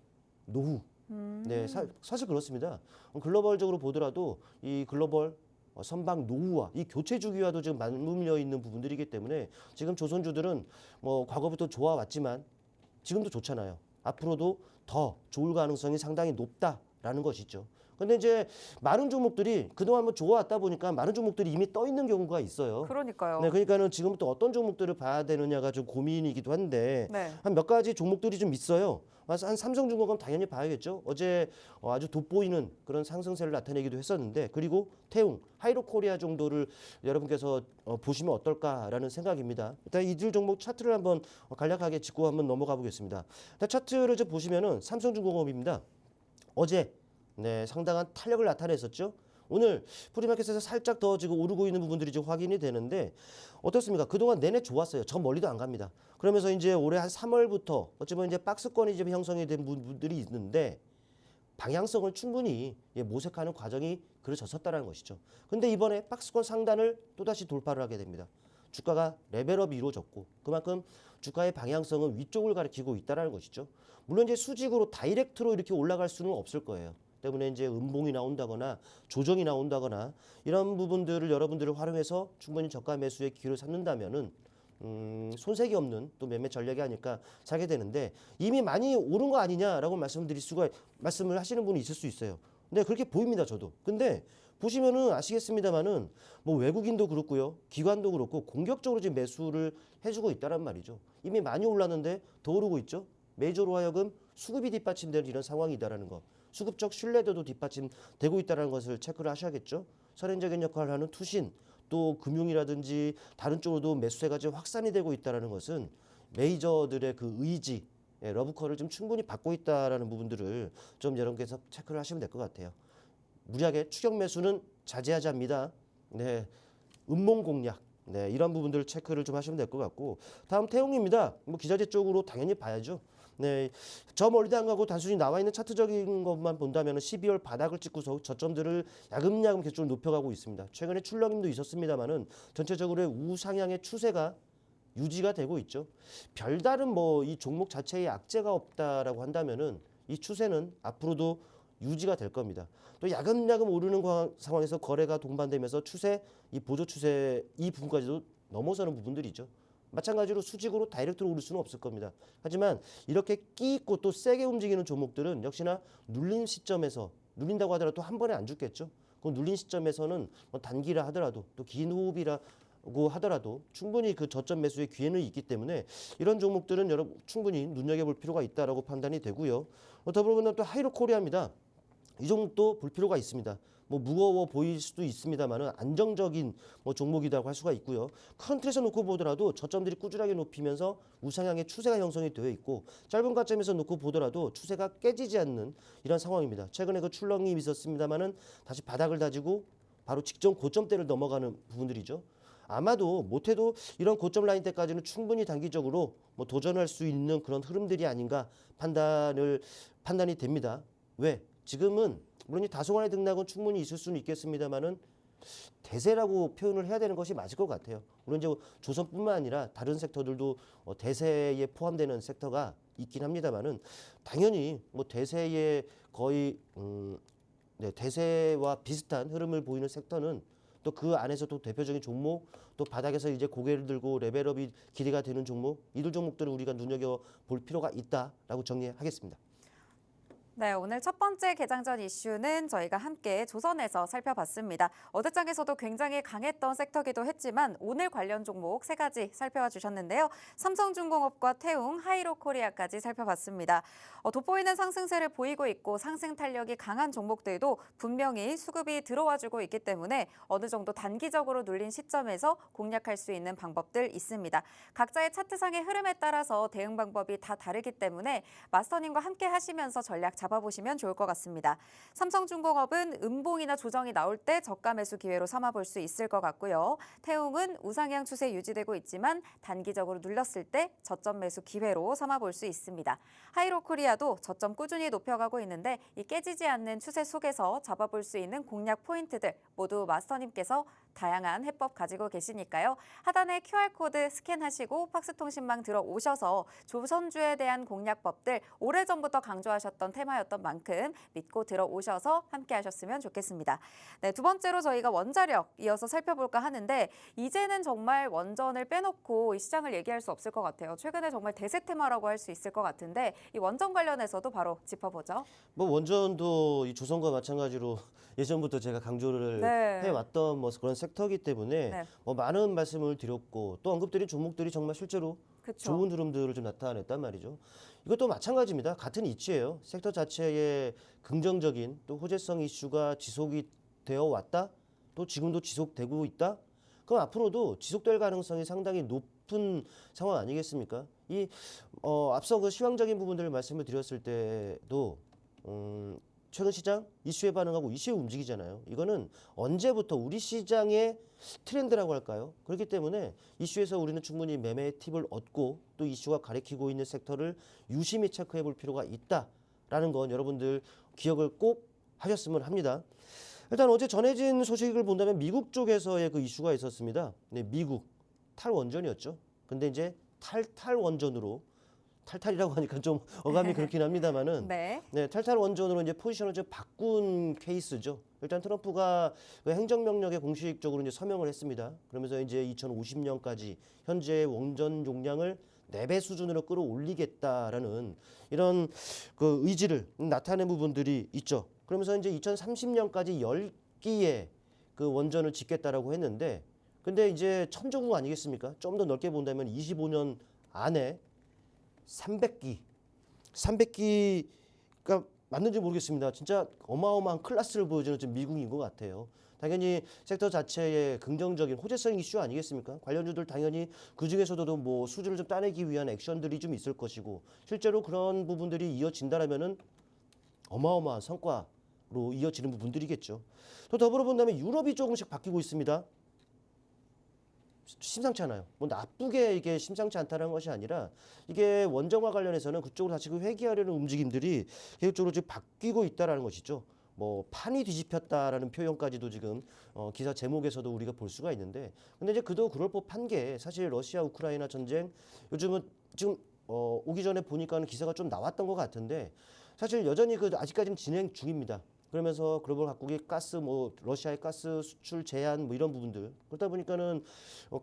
S3: 노후. 네, 사실 그렇습니다. 글로벌적으로 보더라도 이 글로벌 선박 노후와 이 교체 주기와도 지금 맞물려 있는 부분들이기 때문에 지금 조선주들은 뭐 과거부터 좋아왔지만 지금도 좋잖아요. 앞으로도 더 좋을 가능성이 상당히 높다라고 있다라는 것이죠. 근데 이제 많은 종목들이 그동안 뭐 좋아왔다 보니까 많은 종목들이 이미 떠 있는 경우가 있어요.
S1: 그러니까요.
S3: 네, 그러니까는 지금부터 어떤 종목들을 봐야 되느냐가 좀 고민이기도 한데
S1: 네.
S3: 한 몇 가지 종목들이 좀 있어요. 한 삼성중공업 당연히 봐야겠죠. 어제 아주 돋보이는 그런 상승세를 나타내기도 했었는데 그리고 태웅, 하이로코리아 정도를 여러분께서 보시면 어떨까라는 생각입니다. 일단 이들 종목 차트를 한번 간략하게 짚고 한번 넘어가 보겠습니다. 일단 차트를 좀 보시면은 삼성중공업입니다. 어제 네, 상당한 탄력을 나타냈었죠. 오늘 프리마켓에서 살짝 더 지금 오르고 있는 부분들이 좀 확인이 되는데 어떻습니까? 그동안 내내 좋았어요. 저 멀리도 안 갑니다. 그러면서 이제 올해 한 3월부터 어쩌면 이제 박스권이 좀 형성이 된 부분들이 있는데 방향성을 충분히 모색하는 과정이 그려졌었다는 것이죠. 근데 이번에 박스권 상단을 또다시 돌파를 하게 됩니다. 주가가 레벨업이 이루어졌고 그만큼 주가의 방향성은 위쪽을 가리키고 있다는 것이죠. 물론 이제 수직으로 다이렉트로 이렇게 올라갈 수는 없을 거예요. 때문에 이제 음봉이 나온다거나 조정이 나온다거나 이런 부분들을 여러분들을 활용해서 충분히 저가 매수의 기회를 삼는다면은 손색이 없는 또 매매 전략이 아닐까 사게 되는데 이미 많이 오른 거 아니냐라고 말씀을 하시는 분이 있을 수 있어요. 근데 그렇게 보입니다, 저도. 근데 보시면은 아시겠습니다만은 뭐 외국인도 그렇고요, 기관도 그렇고 공격적으로 지금 매수를 해주고 있다란 말이죠. 이미 많이 올랐는데 더 오르고 있죠. 메이저로 하여금 수급이 뒷받침되는 이런 상황이다라는 것. 수급적 신뢰도도 뒷받침되고 있다는 것을 체크를 하셔야겠죠. 선행적인 역할을 하는 투신, 또 금융이라든지 다른 쪽으로도 매수세가 좀 확산이 되고 있다는 것은 메이저들의 그 의지, 러브콜을 좀 충분히 받고 있다는 부분들을 좀 여러분께서 체크를 하시면 될 것 같아요. 무리하게 추격 매수는 자제하자입니다. 네, 음봉 공략. 네, 이런 부분들을 체크를 좀 하시면 될 것 같고 다음 태웅입니다. 뭐 기자재 쪽으로 당연히 봐야죠. 네, 저 멀리도 안 가고 단순히 나와 있는 차트적인 것만 본다면 12월 바닥을 찍고서 저점들을 야금야금 계속 높여가고 있습니다. 최근에 출렁임도 있었습니다만은 전체적으로 우상향의 추세가 유지가 되고 있죠. 별다른 뭐 이 종목 자체에 악재가 없다라고 한다면은 이 추세는 앞으로도 유지가 될 겁니다. 또 야금야금 오르는 상황에서 거래가 동반되면서 추세, 이 보조 추세 이 부분까지도 넘어서는 부분들이죠. 마찬가지로 수직으로 다이렉트로 오를 수는 없을 겁니다. 하지만 이렇게 끼 있고 또 세게 움직이는 종목들은 역시나 눌린 시점에서 눌린다고 하더라도 한 번에 안 죽겠죠. 그 눌린 시점에서는 뭐 단기라 하더라도 또 긴 호흡이라고 하더라도 충분히 그 저점 매수의 기회는 있기 때문에 이런 종목들은 여러분 충분히 눈여겨볼 필요가 있다라고 판단이 되고요. 더불어서 또 하이로코리아입니다. 이 종목도 볼 필요가 있습니다. 뭐 무거워 보일 수도 있습니다만은 안정적인 뭐 종목이라고 할 수가 있고요. 큰 틀에서 놓고 보더라도 저점들이 꾸준하게 높이면서 우상향의 추세가 형성이 되어 있고 짧은 관점에서 놓고 보더라도 추세가 깨지지 않는 이런 상황입니다. 최근에 그 출렁임이 있었습니다만은 다시 바닥을 다지고 바로 직전 고점대를 넘어가는 부분들이죠. 아마도 못해도 이런 고점 라인 때까지는 충분히 단기적으로 뭐 도전할 수 있는 그런 흐름들이 아닌가 판단이 됩니다. 왜? 지금은 물론 이 다소간의 등락은 충분히 있을 수는 있겠습니다만은 대세라고 표현을 해야 되는 것이 맞을 것 같아요. 물론 이제 조선뿐만 아니라 다른 섹터들도 대세에 포함되는 섹터가 있긴 합니다만은 당연히 뭐 대세에 거의 네, 대세와 비슷한 흐름을 보이는 섹터는 또 그 안에서 또 대표적인 종목 또 바닥에서 이제 고개를 들고 레벨업이 기대가 되는 종목 이들 종목들을 우리가 눈여겨 볼 필요가 있다라고 정리하겠습니다.
S1: 네, 오늘 첫 번째 개장전 이슈는 저희가 함께 조선에서 살펴봤습니다. 어제 장에서도 굉장히 강했던 섹터기도 했지만 오늘 관련 종목 세 가지 살펴봐 주셨는데요. 삼성중공업과 태웅, 하이로코리아까지 살펴봤습니다. 돋보이는 상승세를 보이고 있고 상승 탄력이 강한 종목들도 분명히 수급이 들어와주고 있기 때문에 어느 정도 단기적으로 눌린 시점에서 공략할 수 있는 방법들 있습니다. 각자의 차트상의 흐름에 따라서 대응 방법이 다 다르기 때문에 마스터님과 함께 하시면서 전략 잡아보시면 좋을 것 같습니다. 삼성중공업은 음봉이나 조정이 나올 때 저가 매수 기회로 삼아볼 수 있을 것 같고요. 태웅은 우상향 추세 유지되고 있지만 단기적으로 눌렸을 때 저점 매수 기회로 삼아볼 수 있습니다. 하이로코리아도 저점 꾸준히 높여가고 있는데 이 깨지지 않는 추세 속에서 잡아볼 수 있는 공략 포인트들 모두 마스터님께서 다양한 해법 가지고 계시니까요. 하단에 QR코드 스캔하시고 팍스통신망 들어오셔서 조선주에 대한 공략법들 오래전부터 강조하셨던 테마였던 만큼 믿고 들어오셔서 함께 하셨으면 좋겠습니다. 네, 두 번째로 저희가 원자력 이어서 살펴볼까 하는데 이제는 정말 원전을 빼놓고 이 시장을 얘기할 수 없을 것 같아요. 최근에 정말 대세 테마라고 할 수 있을 것 같은데 이 원전 관련해서도 바로 짚어보죠.
S3: 뭐 원전도 이 조선과 마찬가지로 예전부터 제가 강조를
S1: 네.
S3: 해왔던 뭐 그런 섹터이기 때문에
S1: 네.
S3: 뭐 많은 말씀을 드렸고 또 언급드린 종목들이 정말 실제로
S1: 그렇죠.
S3: 좋은 흐름들을 좀 나타냈단 말이죠. 이것도 마찬가지입니다. 같은 이치예요. 섹터 자체의 긍정적인 또 호재성 이슈가 지속이 되어 왔다. 또 지금도 지속되고 있다. 그럼 앞으로도 지속될 가능성이 상당히 높은 상황 아니겠습니까? 앞서 그 시황적인 부분들을 말씀을 드렸을 때도 최근 시장 이슈에 반응하고 이슈에 움직이잖아요. 이거는 언제부터 우리 시장의 트렌드라고 할까요? 그렇기 때문에 이슈에서 우리는 충분히 매매의 팁을 얻고 또 이슈가 가리키고 있는 섹터를 유심히 체크해 볼 필요가 있다라는 건 여러분들 기억을 꼭 하셨으면 합니다. 일단 어제 전해진 소식을 본다면 미국 쪽에서의 그 이슈가 있었습니다. 네, 미국 탈원전이었죠. 근데 이제 탈원전으로 탈탈이라고 하니까 좀 어감이 그렇긴 합니다만은
S1: 네.
S3: 네, 탈원전으로 이제 포지션을 좀 바꾼 케이스죠. 일단 트럼프가 그 행정명령에 공식적으로 이제 서명을 했습니다. 그러면서 이제 2050년까지 현재 원전 용량을 4배 수준으로 끌어올리겠다라는 이런 그 의지를 나타낸 부분들이 있죠. 그러면서 이제 2030년까지 10기의 그 원전을 짓겠다라고 했는데 근데 이제 천조국 아니겠습니까? 좀 더 넓게 본다면 25년 안에 300기가 맞는지 모르겠습니다. 진짜 어마어마한 클래스를 보여주는 지금 미국인 것 같아요. 당연히 섹터 자체의 긍정적인 호재성 이슈 아니겠습니까? 관련주들 당연히 그 중에서도 뭐 수주를 좀 따내기 위한 액션들이 좀 있을 것이고 실제로 그런 부분들이 이어진다라면은 어마어마한 성과로 이어지는 부분들이겠죠. 또 더불어 본다면 유럽이 조금씩 바뀌고 있습니다. 심상치 않아요. 뭐 나쁘게 이게 심상치 않다는 것이 아니라 이게 원전과 관련해서는 그쪽으로 다시 회귀하려는 움직임들이 계속적으로 지금 바뀌고 있다라는 것이죠. 뭐 판이 뒤집혔다라는 표현까지도 지금 기사 제목에서도 우리가 볼 수가 있는데, 근데 이제 그도 그럴 법한 게 사실 러시아 우크라이나 전쟁 요즘은 지금 오기 전에 보니까는 기사가 좀 나왔던 것 같은데 사실 여전히 그 아직까지는 진행 중입니다. 그러면서 글로벌 각국의 가스 뭐 러시아의 가스 수출 제한 뭐 이런 부분들 그러다 보니까는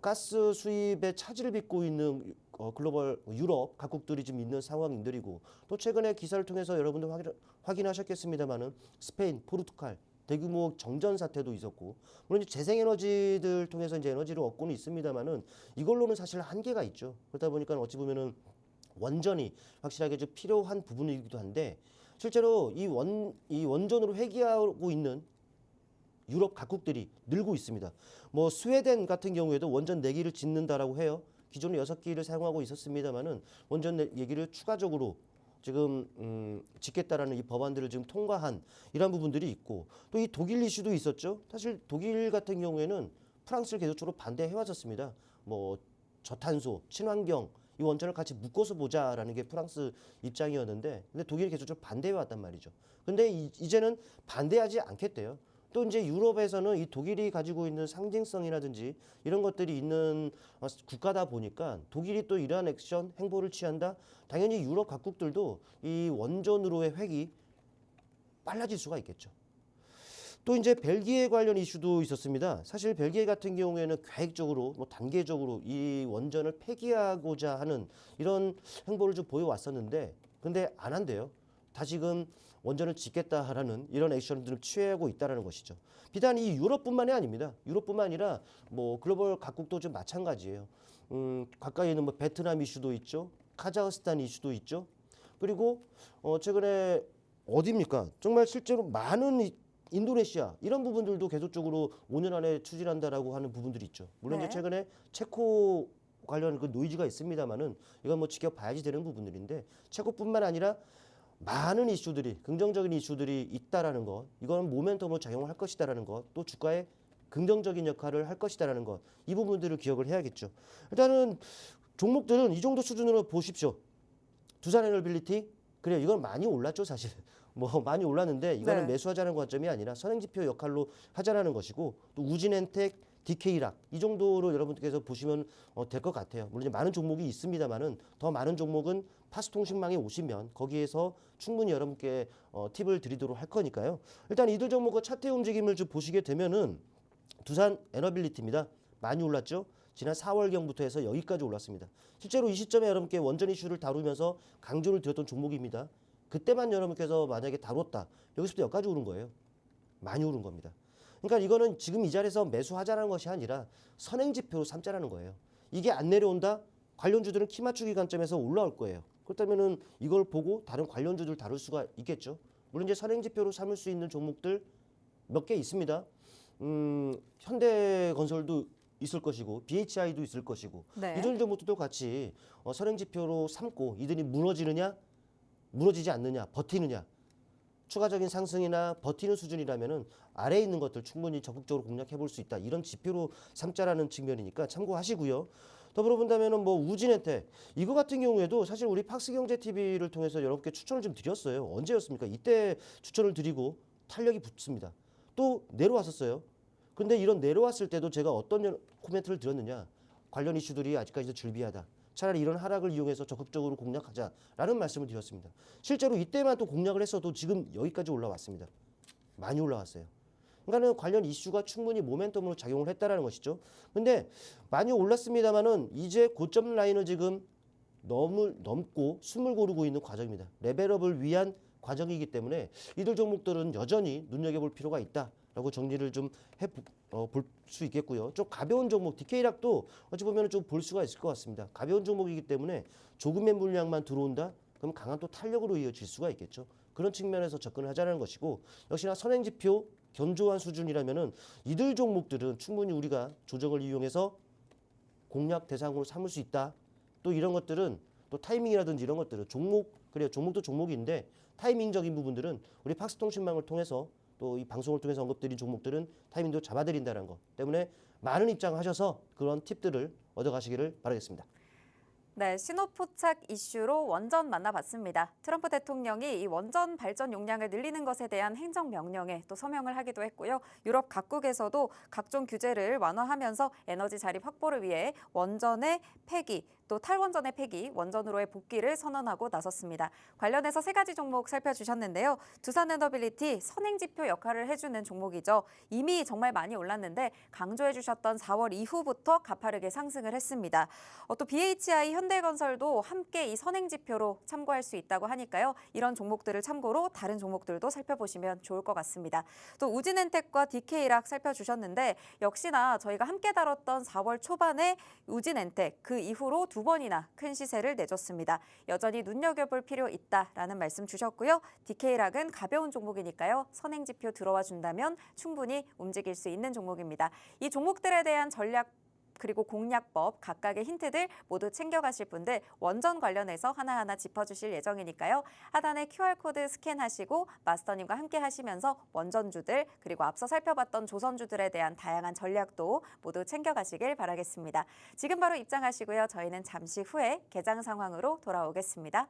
S3: 가스 수입에 차질을 빚고 있는 글로벌 유럽 각국들이 지금 있는 상황인들이고 또 최근에 기사를 통해서 여러분들 확인하셨겠습니다만은 스페인, 포르투갈 대규모 정전 사태도 있었고 물론 이제 재생에너지들 통해서 이제 에너지를 얻고는 있습니다만은 이걸로는 사실 한계가 있죠. 그러다 보니까 어찌 보면은 원전이 확실하게 좀 필요한 부분이기도 한데. 실제로 이 원전으로 회귀하고 있는 유럽 각국들이 늘고 있습니다. 뭐 스웨덴 같은 경우에도 원전 4기를 짓는다라고 해요. 기존에 6기를 사용하고 있었습니다만은 원전 4기를 추가적으로 지금 짓겠다라는 이 법안들을 지금 통과한 이런 부분들이 있고 또 이 독일 이슈도 있었죠. 사실 독일 같은 경우에는 프랑스를 계속적으로 반대해 왔었습니다. 뭐 저탄소, 친환경 이 원전을 같이 묶어서 보자라는 게 프랑스 입장이었는데 근데 독일이 계속 좀 반대해 왔단 말이죠. 근데 이제는 반대하지 않겠대요. 또 이제 유럽에서는 이 독일이 가지고 있는 상징성이라든지 이런 것들이 있는 국가다 보니까 독일이 또 이러한 액션 행보를 취한다. 당연히 유럽 각국들도 이 원전으로의 획이 빨라질 수가 있겠죠. 또 이제 벨기에 관련 이슈도 있었습니다. 사실 벨기에 같은 경우에는 계획적으로 뭐 단계적으로 이 원전을 폐기하고자 하는 이런 행보를 좀 보여왔었는데 근데 안 한대요. 다시금 원전을 짓겠다라는 이런 액션들을 취하고 있다는 것이죠. 비단 이 유럽뿐만이 아닙니다. 유럽뿐만 아니라 뭐 글로벌 각국도 좀 마찬가지예요. 가까이 있는 뭐 베트남 이슈도 있죠. 카자흐스탄 이슈도 있죠. 그리고 최근에 어디입니까? 정말 실제로 많은 인도네시아 이런 부분들도 계속적으로 5년 안에 추진한다라고 하는 부분들이 있죠. 물론
S1: 네.
S3: 이제 최근에 체코 관련 그 노이즈가 있습니다만은 이건 뭐 지켜봐야지 되는 부분들인데 체코뿐만 아니라 많은 이슈들이 긍정적인 이슈들이 있다라는 것, 이거는 모멘텀으로 작용을 할 것이다라는 것, 또 주가에 긍정적인 역할을 할 것이다라는 것, 이 부분들을 기억을 해야겠죠. 일단은 종목들은 이 정도 수준으로 보십시오. 두산에너빌리티 그래요. 이건 많이 올랐죠 사실. 뭐 많이 올랐는데 이거는
S1: 네.
S3: 매수하자는 관점이 아니라 선행지표 역할로 하자라는 것이고 또 우진엔텍, DK락 이 정도로 여러분께서 보시면 될 것 같아요. 물론 이제 많은 종목이 있습니다만은 더 많은 종목은 파스통신망에 오시면 거기에서 충분히 여러분께 팁을 드리도록 할 거니까요. 일단 이들 종목의 차트 움직임을 좀 보시게 되면은 두산 에너빌리티입니다. 많이 올랐죠. 지난 4월경부터 해서 여기까지 올랐습니다. 실제로 이 시점에 여러분께 원전 이슈를 다루면서 강조를 드렸던 종목입니다. 그때만 여러분께서 만약에 다뤘다. 여기서부터 여기까지 오른 거예요. 많이 오른 겁니다. 그러니까 이거는 지금 이 자리에서 매수하자라는 것이 아니라 선행지표로 삼자라는 거예요. 이게 안 내려온다? 관련주들은 키 맞추기 관점에서 올라올 거예요. 그렇다면은 이걸 보고 다른 관련주들 다룰 수가 있겠죠. 물론 이제 선행지표로 삼을 수 있는 종목들 몇 개 있습니다. 현대건설도 있을 것이고 BHI도 있을 것이고
S1: 네.
S3: 이런 종목들도 같이 선행지표로 삼고 이들이 무너지느냐 무너지지 않느냐 버티느냐 추가적인 상승이나 버티는 수준이라면은 아래에 있는 것들 충분히 적극적으로 공략해 볼 수 있다. 이런 지표로 삼자라는 측면이니까 참고하시고요. 더불어 본다면은 뭐 우진혜택 이거 같은 경우에도 사실 우리 팍스경제TV를 통해서 여러분께 추천을 좀 드렸어요. 언제였습니까? 이때 추천을 드리고 탄력이 붙습니다. 또 내려왔었어요. 근데 이런 내려왔을 때도 제가 어떤 코멘트를 드렸느냐. 관련 이슈들이 아직까지도 즐비하다. 차라리 이런 하락을 이용해서 적극적으로 공략하자라는 말씀을 드렸습니다. 실제로 이때만 또 공략을 했어도 지금 여기까지 올라왔습니다. 많이 올라왔어요. 그러니까는 관련 이슈가 충분히 모멘텀으로 작용을 했다라는 것이죠. 근데 많이 올랐습니다만은 이제 고점 라인을 지금 넘고 숨을 고르고 있는 과정입니다. 레벨업을 위한 과정이기 때문에 이들 종목들은 여전히 눈여겨볼 필요가 있다라고 정리를 좀 볼 수 있겠고요. 좀 가벼운 종목 DK락도 어찌 보면 좀 볼 수가 있을 것 같습니다. 가벼운 종목이기 때문에 조금의 물량만 들어온다? 그럼 강한 또 탄력으로 이어질 수가 있겠죠. 그런 측면에서 접근을 하자는 것이고 역시나 선행지표 견조한 수준이라면은 이들 종목들은 충분히 우리가 조정을 이용해서 공략 대상으로 삼을 수 있다. 또 이런 것들은 또 타이밍이라든지 이런 것들은 종목도 종목인데 타이밍적인 부분들은 우리 팍스통신망을 통해서 또 이 방송을 통해서 언급드린 종목들은 타이밍도 잡아드린다는 것 때문에 많은 입장하셔서 그런 팁들을 얻어가시기를 바라겠습니다.
S1: 네, 신호포착 이슈로 원전 만나봤습니다. 트럼프 대통령이 이 원전 발전 용량을 늘리는 것에 대한 행정명령에 또 서명을 하기도 했고요. 유럽 각국에서도 각종 규제를 완화하면서 에너지 자립 확보를 위해 원전의 폐기, 또 탈원전의 폐기, 원전으로의 복귀를 선언하고 나섰습니다. 관련해서 세 가지 종목 살펴주셨는데요. 두산에너빌리티 선행지표 역할을 해주는 종목이죠. 이미 정말 많이 올랐는데 강조해주셨던 4월 이후부터 가파르게 상승을 했습니다. 또 BHI 현대건설도 함께 이 선행지표로 참고할 수 있다고 하니까요. 이런 종목들을 참고로 다른 종목들도 살펴보시면 좋을 것 같습니다. 또 우진엔텍과 DK락 살펴주셨는데 역시나 저희가 함께 다뤘던 4월 초반에 우진엔텍 그 이후로 두 번이나 큰 시세를 내줬습니다. 여전히 눈여겨볼 필요 있다라는 말씀 주셨고요. DK락은 가벼운 종목이니까요. 선행지표 들어와 준다면 충분히 움직일 수 있는 종목입니다. 이 종목들에 대한 전략 그리고 공략법, 각각의 힌트들 모두 챙겨가실 분들 원전 관련해서 하나하나 짚어주실 예정이니까요. 하단에 QR코드 스캔하시고 마스터님과 함께 하시면서 원전주들 그리고 앞서 살펴봤던 조선주들에 대한 다양한 전략도 모두 챙겨가시길 바라겠습니다. 지금 바로 입장하시고요. 저희는 잠시 후에 개장 상황으로 돌아오겠습니다.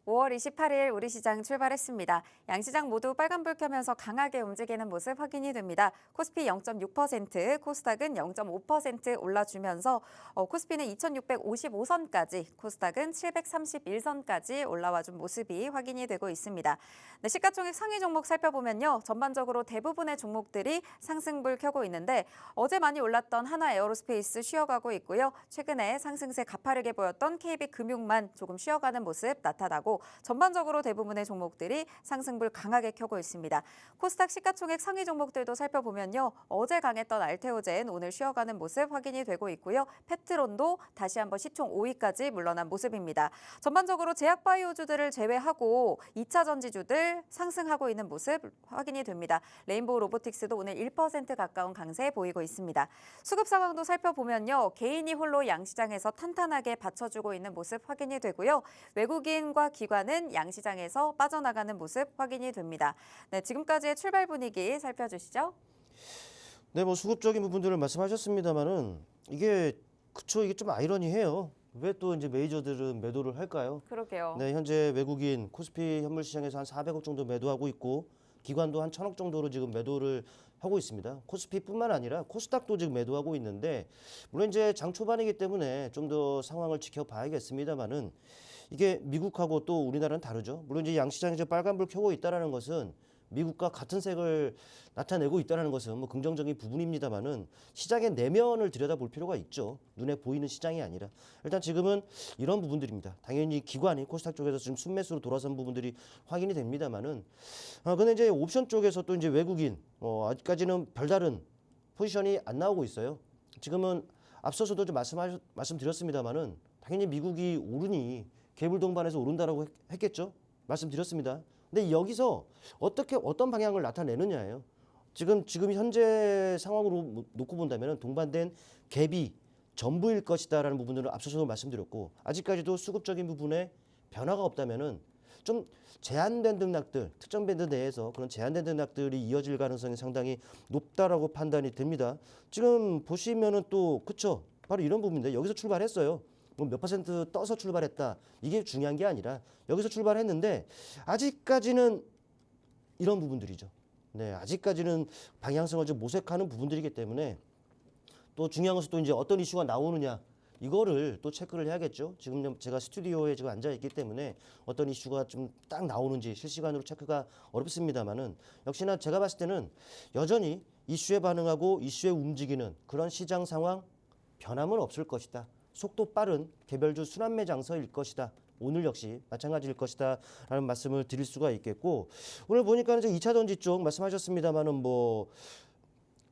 S1: 5월 28일 우리 시장 출발했습니다. 양시장 모두 빨간불 켜면서 강하게 움직이는 모습 확인이 됩니다. 코스피 0.6%, 코스닥은 0.5% 올라주면서 코스피는 2655선까지, 코스닥은 731선까지 올라와준 모습이 확인이 되고 있습니다. 네, 시가총액 상위 종목 살펴보면요. 전반적으로 대부분의 종목들이 상승불 켜고 있는데 어제 많이 올랐던 하나 에어로스페이스 쉬어가고 있고요. 최근에 상승세 가파르게 보였던 KB금융만 조금 쉬어가는 모습 나타나고 전반적으로 대부분의 종목들이 상승불 강하게 켜고 있습니다. 코스닥 시가총액 상위 종목들도 살펴보면요. 어제 강했던 알테오젠 오늘 쉬어가는 모습 확인이 되고 있고요. 페트론도 다시 한번 시총 5위까지 물러난 모습입니다. 전반적으로 제약바이오주들을 제외하고 2차 전지주들 상승하고 있는 모습 확인이 됩니다. 레인보우 로보틱스도 오늘 1% 가까운 강세 보이고 있습니다. 수급 상황도 살펴보면요. 개인이 홀로 양시장에서 탄탄하게 받쳐주고 있는 모습 확인이 되고요. 외국인과 기관은 양시장에서 빠져나가는 모습 확인이 됩니다. 네, 지금까지의 출발 분위기 살펴주시죠.
S3: 네, 뭐 수급적인 부분들을 말씀하셨습니다만은 이게 좀 아이러니해요. 왜 또 이제 메이저들은 매도를 할까요?
S1: 그러게요.
S3: 네, 현재 외국인 코스피 현물 시장에서 한 400억 정도 매도하고 있고 기관도 한 1,000억 정도로 지금 매도를 하고 있습니다. 코스피뿐만 아니라 코스닥도 지금 매도하고 있는데 물론 이제 장 초반이기 때문에 좀 더 상황을 지켜봐야겠습니다만은 이게 미국하고 또 우리나라는 다르죠. 물론 이제 양시장이 빨간불 켜고 있다라는 것은 미국과 같은 색을 나타내고 있다는 것은 뭐 긍정적인 부분입니다만은 시장의 내면을 들여다볼 필요가 있죠. 눈에 보이는 시장이 아니라 일단 지금은 이런 부분들입니다. 당연히 기관이 코스닥 쪽에서 지금 순매수로 돌아선 부분들이 확인이 됩니다만은 근데 이제 옵션 쪽에서 또 이제 외국인 아직까지는 별다른 포지션이 안 나오고 있어요. 지금은 앞서서도 좀 말씀드렸습니다만은 당연히 미국이 오르니 개불 동반해서 오른다라고 했겠죠. 말씀드렸습니다. 근데 여기서 어떤 방향을 나타내느냐예요. 지금 현재 상황으로 놓고 본다면 동반된 갭이 전부일 것이다라는 부분들을 앞서서도 말씀드렸고 아직까지도 수급적인 부분에 변화가 없다면은 좀 제한된 등락들, 특정 밴드 내에서 그런 제한된 등락들이 이어질 가능성이 상당히 높다라고 판단이 됩니다. 지금 보시면은 또 그쵸? 바로 이런 부분인데 여기서 출발했어요. 몇 퍼센트 떠서 출발했다. 이게 중요한 게 아니라 여기서 출발했는데 아직까지는 이런 부분들이죠. 네, 아직까지는 방향성을 좀 모색하는 부분들이기 때문에 또 중요한 것은 또 이제 어떤 이슈가 나오느냐 이거를 또 체크를 해야겠죠. 지금 제가 스튜디오에 지금 앉아 있기 때문에 어떤 이슈가 좀 딱 나오는지 실시간으로 체크가 어렵습니다만은 역시나 제가 봤을 때는 여전히 이슈에 반응하고 이슈에 움직이는 그런 시장 상황 변함은 없을 것이다. 속도 빠른 개별주 순환매 장서일 것이다. 오늘 역시 마찬가지일 것이다 라는 말씀을 드릴 수가 있겠고 오늘 보니까 이제 2차 전지 쪽 말씀하셨습니다만은 뭐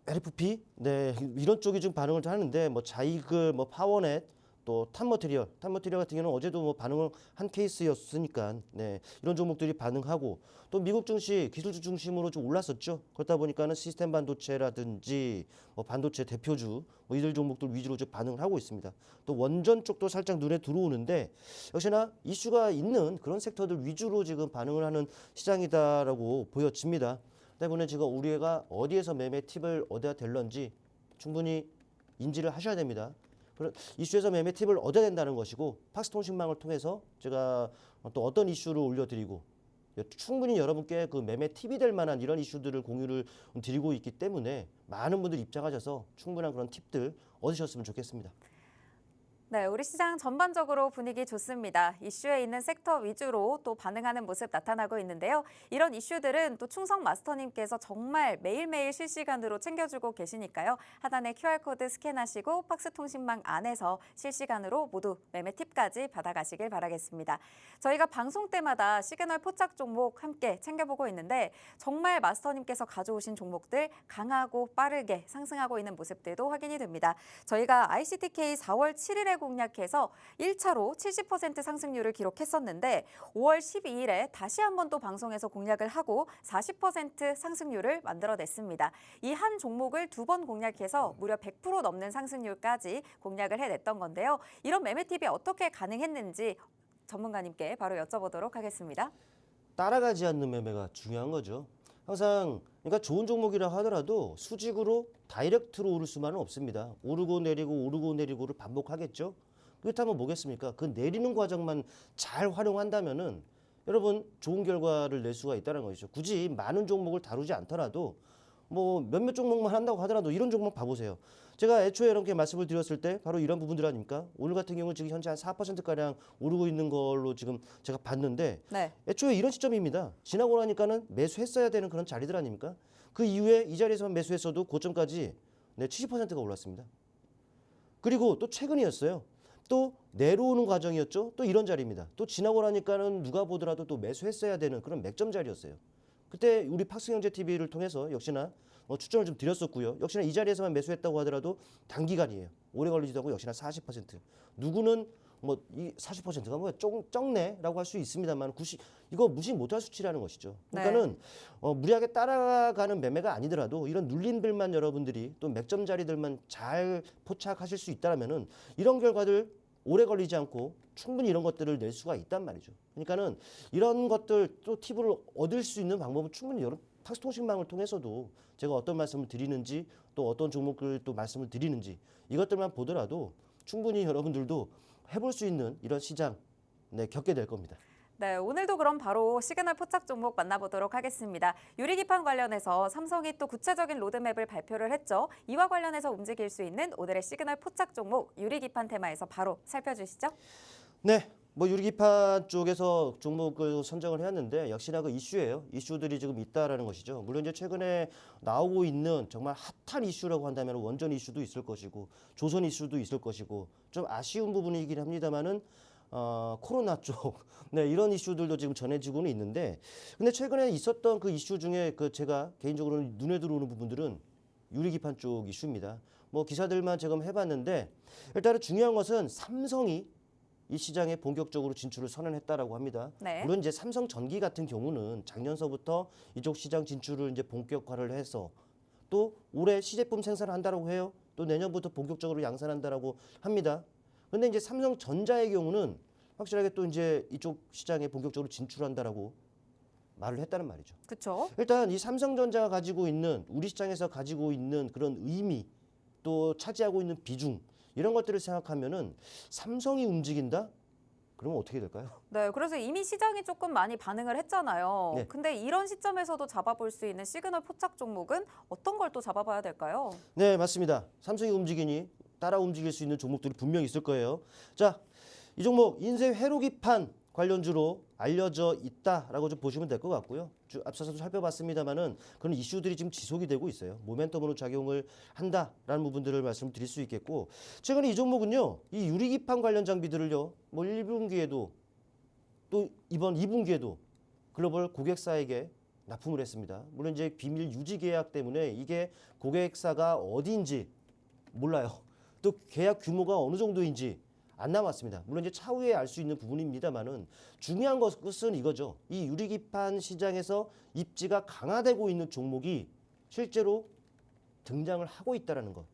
S3: LFP 네 이런 쪽이 좀 반응을 하는데 뭐 자이글 뭐 파워넷 또 탑머티리얼 같은 경우는 어제도 뭐 반응을 한 케이스였으니까 네 이런 종목들이 반응하고 또 미국 증시 기술주 중심으로 좀 올랐었죠. 그렇다 보니까는 시스템 반도체라든지 뭐 반도체 대표주 뭐 이들 종목들 위주로 좀 반응을 하고 있습니다. 또 원전 쪽도 살짝 눈에 들어오는데 역시나 이슈가 있는 그런 섹터들 위주로 지금 반응을 하는 시장이다라고 보여집니다. 때문에 지금 우리가 어디에서 매매 팁을 얻어야 될런지 충분히 인지를 하셔야 됩니다. 이슈에서 매매 팁을 얻어야 된다는 것이고 팍스통신망을 통해서 제가 또 어떤 이슈를 올려드리고 충분히 여러분께 그 매매 팁이 될 만한 이런 이슈들을 공유를 드리고 있기 때문에 많은 분들이 입장하셔서 충분한 그런 팁들 얻으셨으면 좋겠습니다.
S1: 네, 우리 시장 전반적으로 분위기 좋습니다. 이슈에 있는 섹터 위주로 또 반응하는 모습 나타나고 있는데요. 이런 이슈들은 또 충성 마스터님께서 정말 매일매일 실시간으로 챙겨주고 계시니까요. 하단에 QR코드 스캔하시고 팍스통신망 안에서 실시간으로 모두 매매 팁까지 받아가시길 바라겠습니다. 저희가 방송 때마다 시그널 포착 종목 함께 챙겨보고 있는데 정말 마스터님께서 가져오신 종목들 강하고 빠르게 상승하고 있는 모습들도 확인이 됩니다. 저희가 ICTK 4월 7일에 공략해서 1차로 70% 상승률을 기록했었는데 5월 12일에 다시 한번 또 방송에서 공략을 하고 40% 상승률을 만들어냈습니다. 이 한 종목을 2번 공략해서 무려 100% 넘는 상승률까지 공략을 해냈던 건데요. 이런 매매 팁이 어떻게 가능했는지 전문가님께 바로 여쭤보도록 하겠습니다.
S3: 따라가지 않는 매매가 중요한 거죠. 항상 그러니까 좋은 종목이라 하더라도 수직으로 다이렉트로 오를 수만은 없습니다. 오르고 내리고를 반복하겠죠. 그렇다면 뭐겠습니까? 그 내리는 과정만 잘 활용한다면은 여러분 좋은 결과를 낼 수가 있다는 것이죠. 굳이 많은 종목을 다루지 않더라도 뭐 몇몇 종목만 한다고 하더라도 이런 종목 봐보세요. 제가 애초에 이렇게 말씀을 드렸을 때 바로 이런 부분들 아닙니까? 오늘 같은 경우는 지금 현재 한 4%가량 오르고 있는 걸로 지금 제가 봤는데
S1: 네.
S3: 애초에 이런 시점입니다. 지나고 나니까는 매수했어야 되는 그런 자리들 아닙니까? 그 이후에 이 자리에서만 매수했어도 고점까지 70%가 올랐습니다. 그리고 또 최근이었어요. 또 내려오는 과정이었죠. 또 이런 자리입니다. 또 지나고 나니까는 누가 보더라도 또 매수했어야 되는 그런 맥점 자리였어요. 그때 우리 팍스경제TV를 통해서 역시나 추천을 좀 드렸었고요. 역시나 이 자리에서만 매수했다고 하더라도 단기간이에요. 오래 걸리지도 않고 역시나 40%. 누구는 뭐 이 40%가 뭐 적네라고 할 수 있습니다만 이거 무시 못할 수치라는 것이죠. 그러니까는 무리하게 따라가는 매매가 아니더라도 이런 눌림들만 여러분들이 또 맥점 자리들만 잘 포착하실 수 있다면은 이런 결과들 오래 걸리지 않고 충분히 이런 것들을 낼 수가 있단 말이죠. 그러니까는 이런 것들 또 팁을 얻을 수 있는 방법은 충분히 여러 팍스통신망을 통해서도 제가 어떤 말씀을 드리는지 또 어떤 종목을 또 말씀을 드리는지 이것들만 보더라도 충분히 여러분들도 해볼 수 있는 이런 시장 겪게 될 겁니다.
S1: 네, 오늘도 그럼 바로 시그널 포착 종목 만나보도록 하겠습니다. 유리기판 관련해서 삼성이 또 구체적인 로드맵을 발표를 했죠. 이와 관련해서 움직일 수 있는 오늘의 시그널 포착 종목 유리기판 테마에서 바로 살펴주시죠.
S3: 네, 뭐 유리기판 쪽에서 종목을 선정을 해왔는데 역시나 그 이슈예요. 이슈들이 지금 있다라는 것이죠. 물론 이제 최근에 나오고 있는 정말 핫한 이슈라고 한다면 원전 이슈도 있을 것이고 조선 이슈도 있을 것이고 좀 아쉬운 부분이긴 합니다만은 코로나 쪽 이런 이슈들도 지금 전해지고는 있는데 근데 최근에 있었던 그 이슈 중에 그 제가 개인적으로 눈에 들어오는 부분들은 유리기판 쪽 이슈입니다. 뭐 기사들만 지금 해봤는데 일단은 중요한 것은 삼성이 이 시장에 본격적으로 진출을 선언했다라고 합니다.
S1: 네.
S3: 물론 이제 삼성전기 같은 경우는 작년서부터 이쪽 시장 진출을 이제 본격화를 해서 또 올해 시제품 생산을 한다라고 해요. 또 내년부터 본격적으로 양산한다라고 합니다. 근데 이제 삼성전자의 경우는 확실하게 또 이제 이쪽 시장에 본격적으로 진출한다라고 말을 했다는 말이죠.
S1: 그렇죠.
S3: 일단 이 삼성전자가 가지고 있는 우리 시장에서 가지고 있는 그런 의미 또 차지하고 있는 비중 이런 것들을 생각하면은 삼성이 움직인다? 그러면 어떻게 될까요?
S1: 네, 그래서 이미 시장이 조금 많이 반응을 했잖아요.
S3: 네.
S1: 근데 이런 시점에서도 잡아볼 수 있는 시그널 포착 종목은 어떤 걸 또 잡아봐야 될까요?
S3: 네, 맞습니다. 삼성이 움직이니 따라 움직일 수 있는 종목들이 분명히 있을 거예요. 자, 이 종목 인쇄 회로기판 관련주로 알려져 있다라고 좀 보시면 될 것 같고요. 앞서서도 살펴봤습니다만은 그런 이슈들이 지금 지속이 되고 있어요. 모멘텀으로 작용을 한다라는 부분들을 말씀드릴 수 있겠고 최근에 이 종목은요. 이 유리기판 관련 장비들을요. 뭐 1분기에도 또 이번 2분기에도 글로벌 고객사에게 납품을 했습니다. 물론 이제 비밀 유지 계약 때문에 이게 고객사가 어디인지 몰라요. 또 계약 규모가 어느 정도인지 안 남았습니다. 물론 이제 차후에 알 수 있는 부분입니다만은 중요한 것은 이거죠. 이 유리기판 시장에서 입지가 강화되고 있는 종목이 실제로 등장을 하고 있다는 것.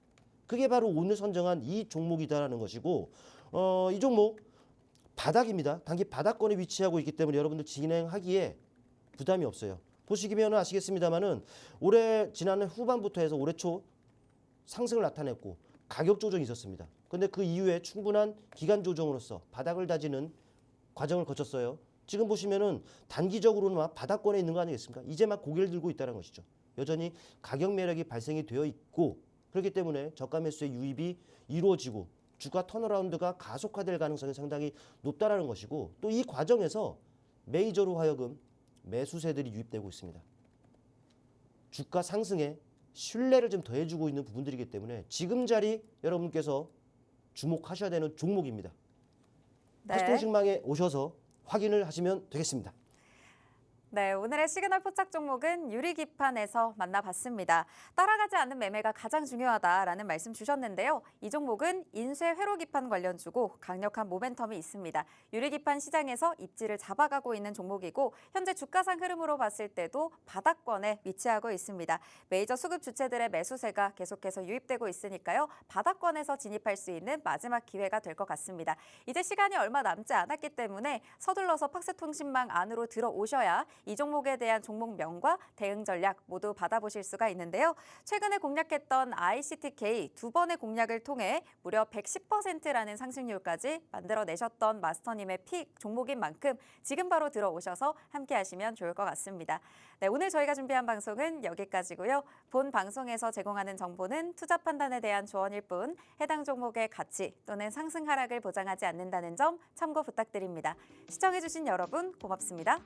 S3: 그게 바로 오늘 선정한 이 종목이다라는 것이고 이 종목 바닥입니다. 단기 바닥권에 위치하고 있기 때문에 여러분들 진행하기에 부담이 없어요. 보시면 아시겠습니다만은 올해 지난해 후반부터 해서 올해 초 상승을 나타냈고 가격 조정이 있었습니다. 근데 그 이후에 충분한 기간 조정으로서 바닥을 다지는 과정을 거쳤어요. 지금 보시면은 단기적으로는 막 바닥권에 있는 거 아니겠습니까? 이제 막 고개를 들고 있다는 것이죠. 여전히 가격 매력이 발생이 되어 있고 그렇기 때문에 저가 매수의 유입이 이루어지고 주가 턴어라운드가 가속화될 가능성이 상당히 높다라는 것이고 또 이 과정에서 메이저로 하여금 매수세들이 유입되고 있습니다. 주가 상승에 신뢰를 좀 더해주고 있는 부분들이기 때문에 지금 자리 여러분께서 주목하셔야 되는 종목입니다.
S1: 네.
S3: 팍스통신망에 오셔서 확인을 하시면 되겠습니다.
S1: 네, 오늘의 시그널 포착 종목은 유리기판에서 만나봤습니다. 따라가지 않는 매매가 가장 중요하다라는 말씀 주셨는데요. 이 종목은 인쇄 회로기판 관련주고 강력한 모멘텀이 있습니다. 유리기판 시장에서 입지를 잡아가고 있는 종목이고 현재 주가상 흐름으로 봤을 때도 바닥권에 위치하고 있습니다. 메이저 수급 주체들의 매수세가 계속해서 유입되고 있으니까요. 바닥권에서 진입할 수 있는 마지막 기회가 될 것 같습니다. 이제 시간이 얼마 남지 않았기 때문에 서둘러서 팍스통신망 안으로 들어오셔야 이 종목에 대한 종목명과 대응 전략 모두 받아보실 수가 있는데요. 최근에 공략했던 ICTK 두 번의 공략을 통해 무려 110%라는 상승률까지 만들어내셨던 마스터님의 픽 종목인 만큼 지금 바로 들어오셔서 함께 하시면 좋을 것 같습니다. 네, 오늘 저희가 준비한 방송은 여기까지고요. 본 방송에서 제공하는 정보는 투자 판단에 대한 조언일 뿐 해당 종목의 가치 또는 상승 하락을 보장하지 않는다는 점 참고 부탁드립니다. 시청해주신 여러분 고맙습니다.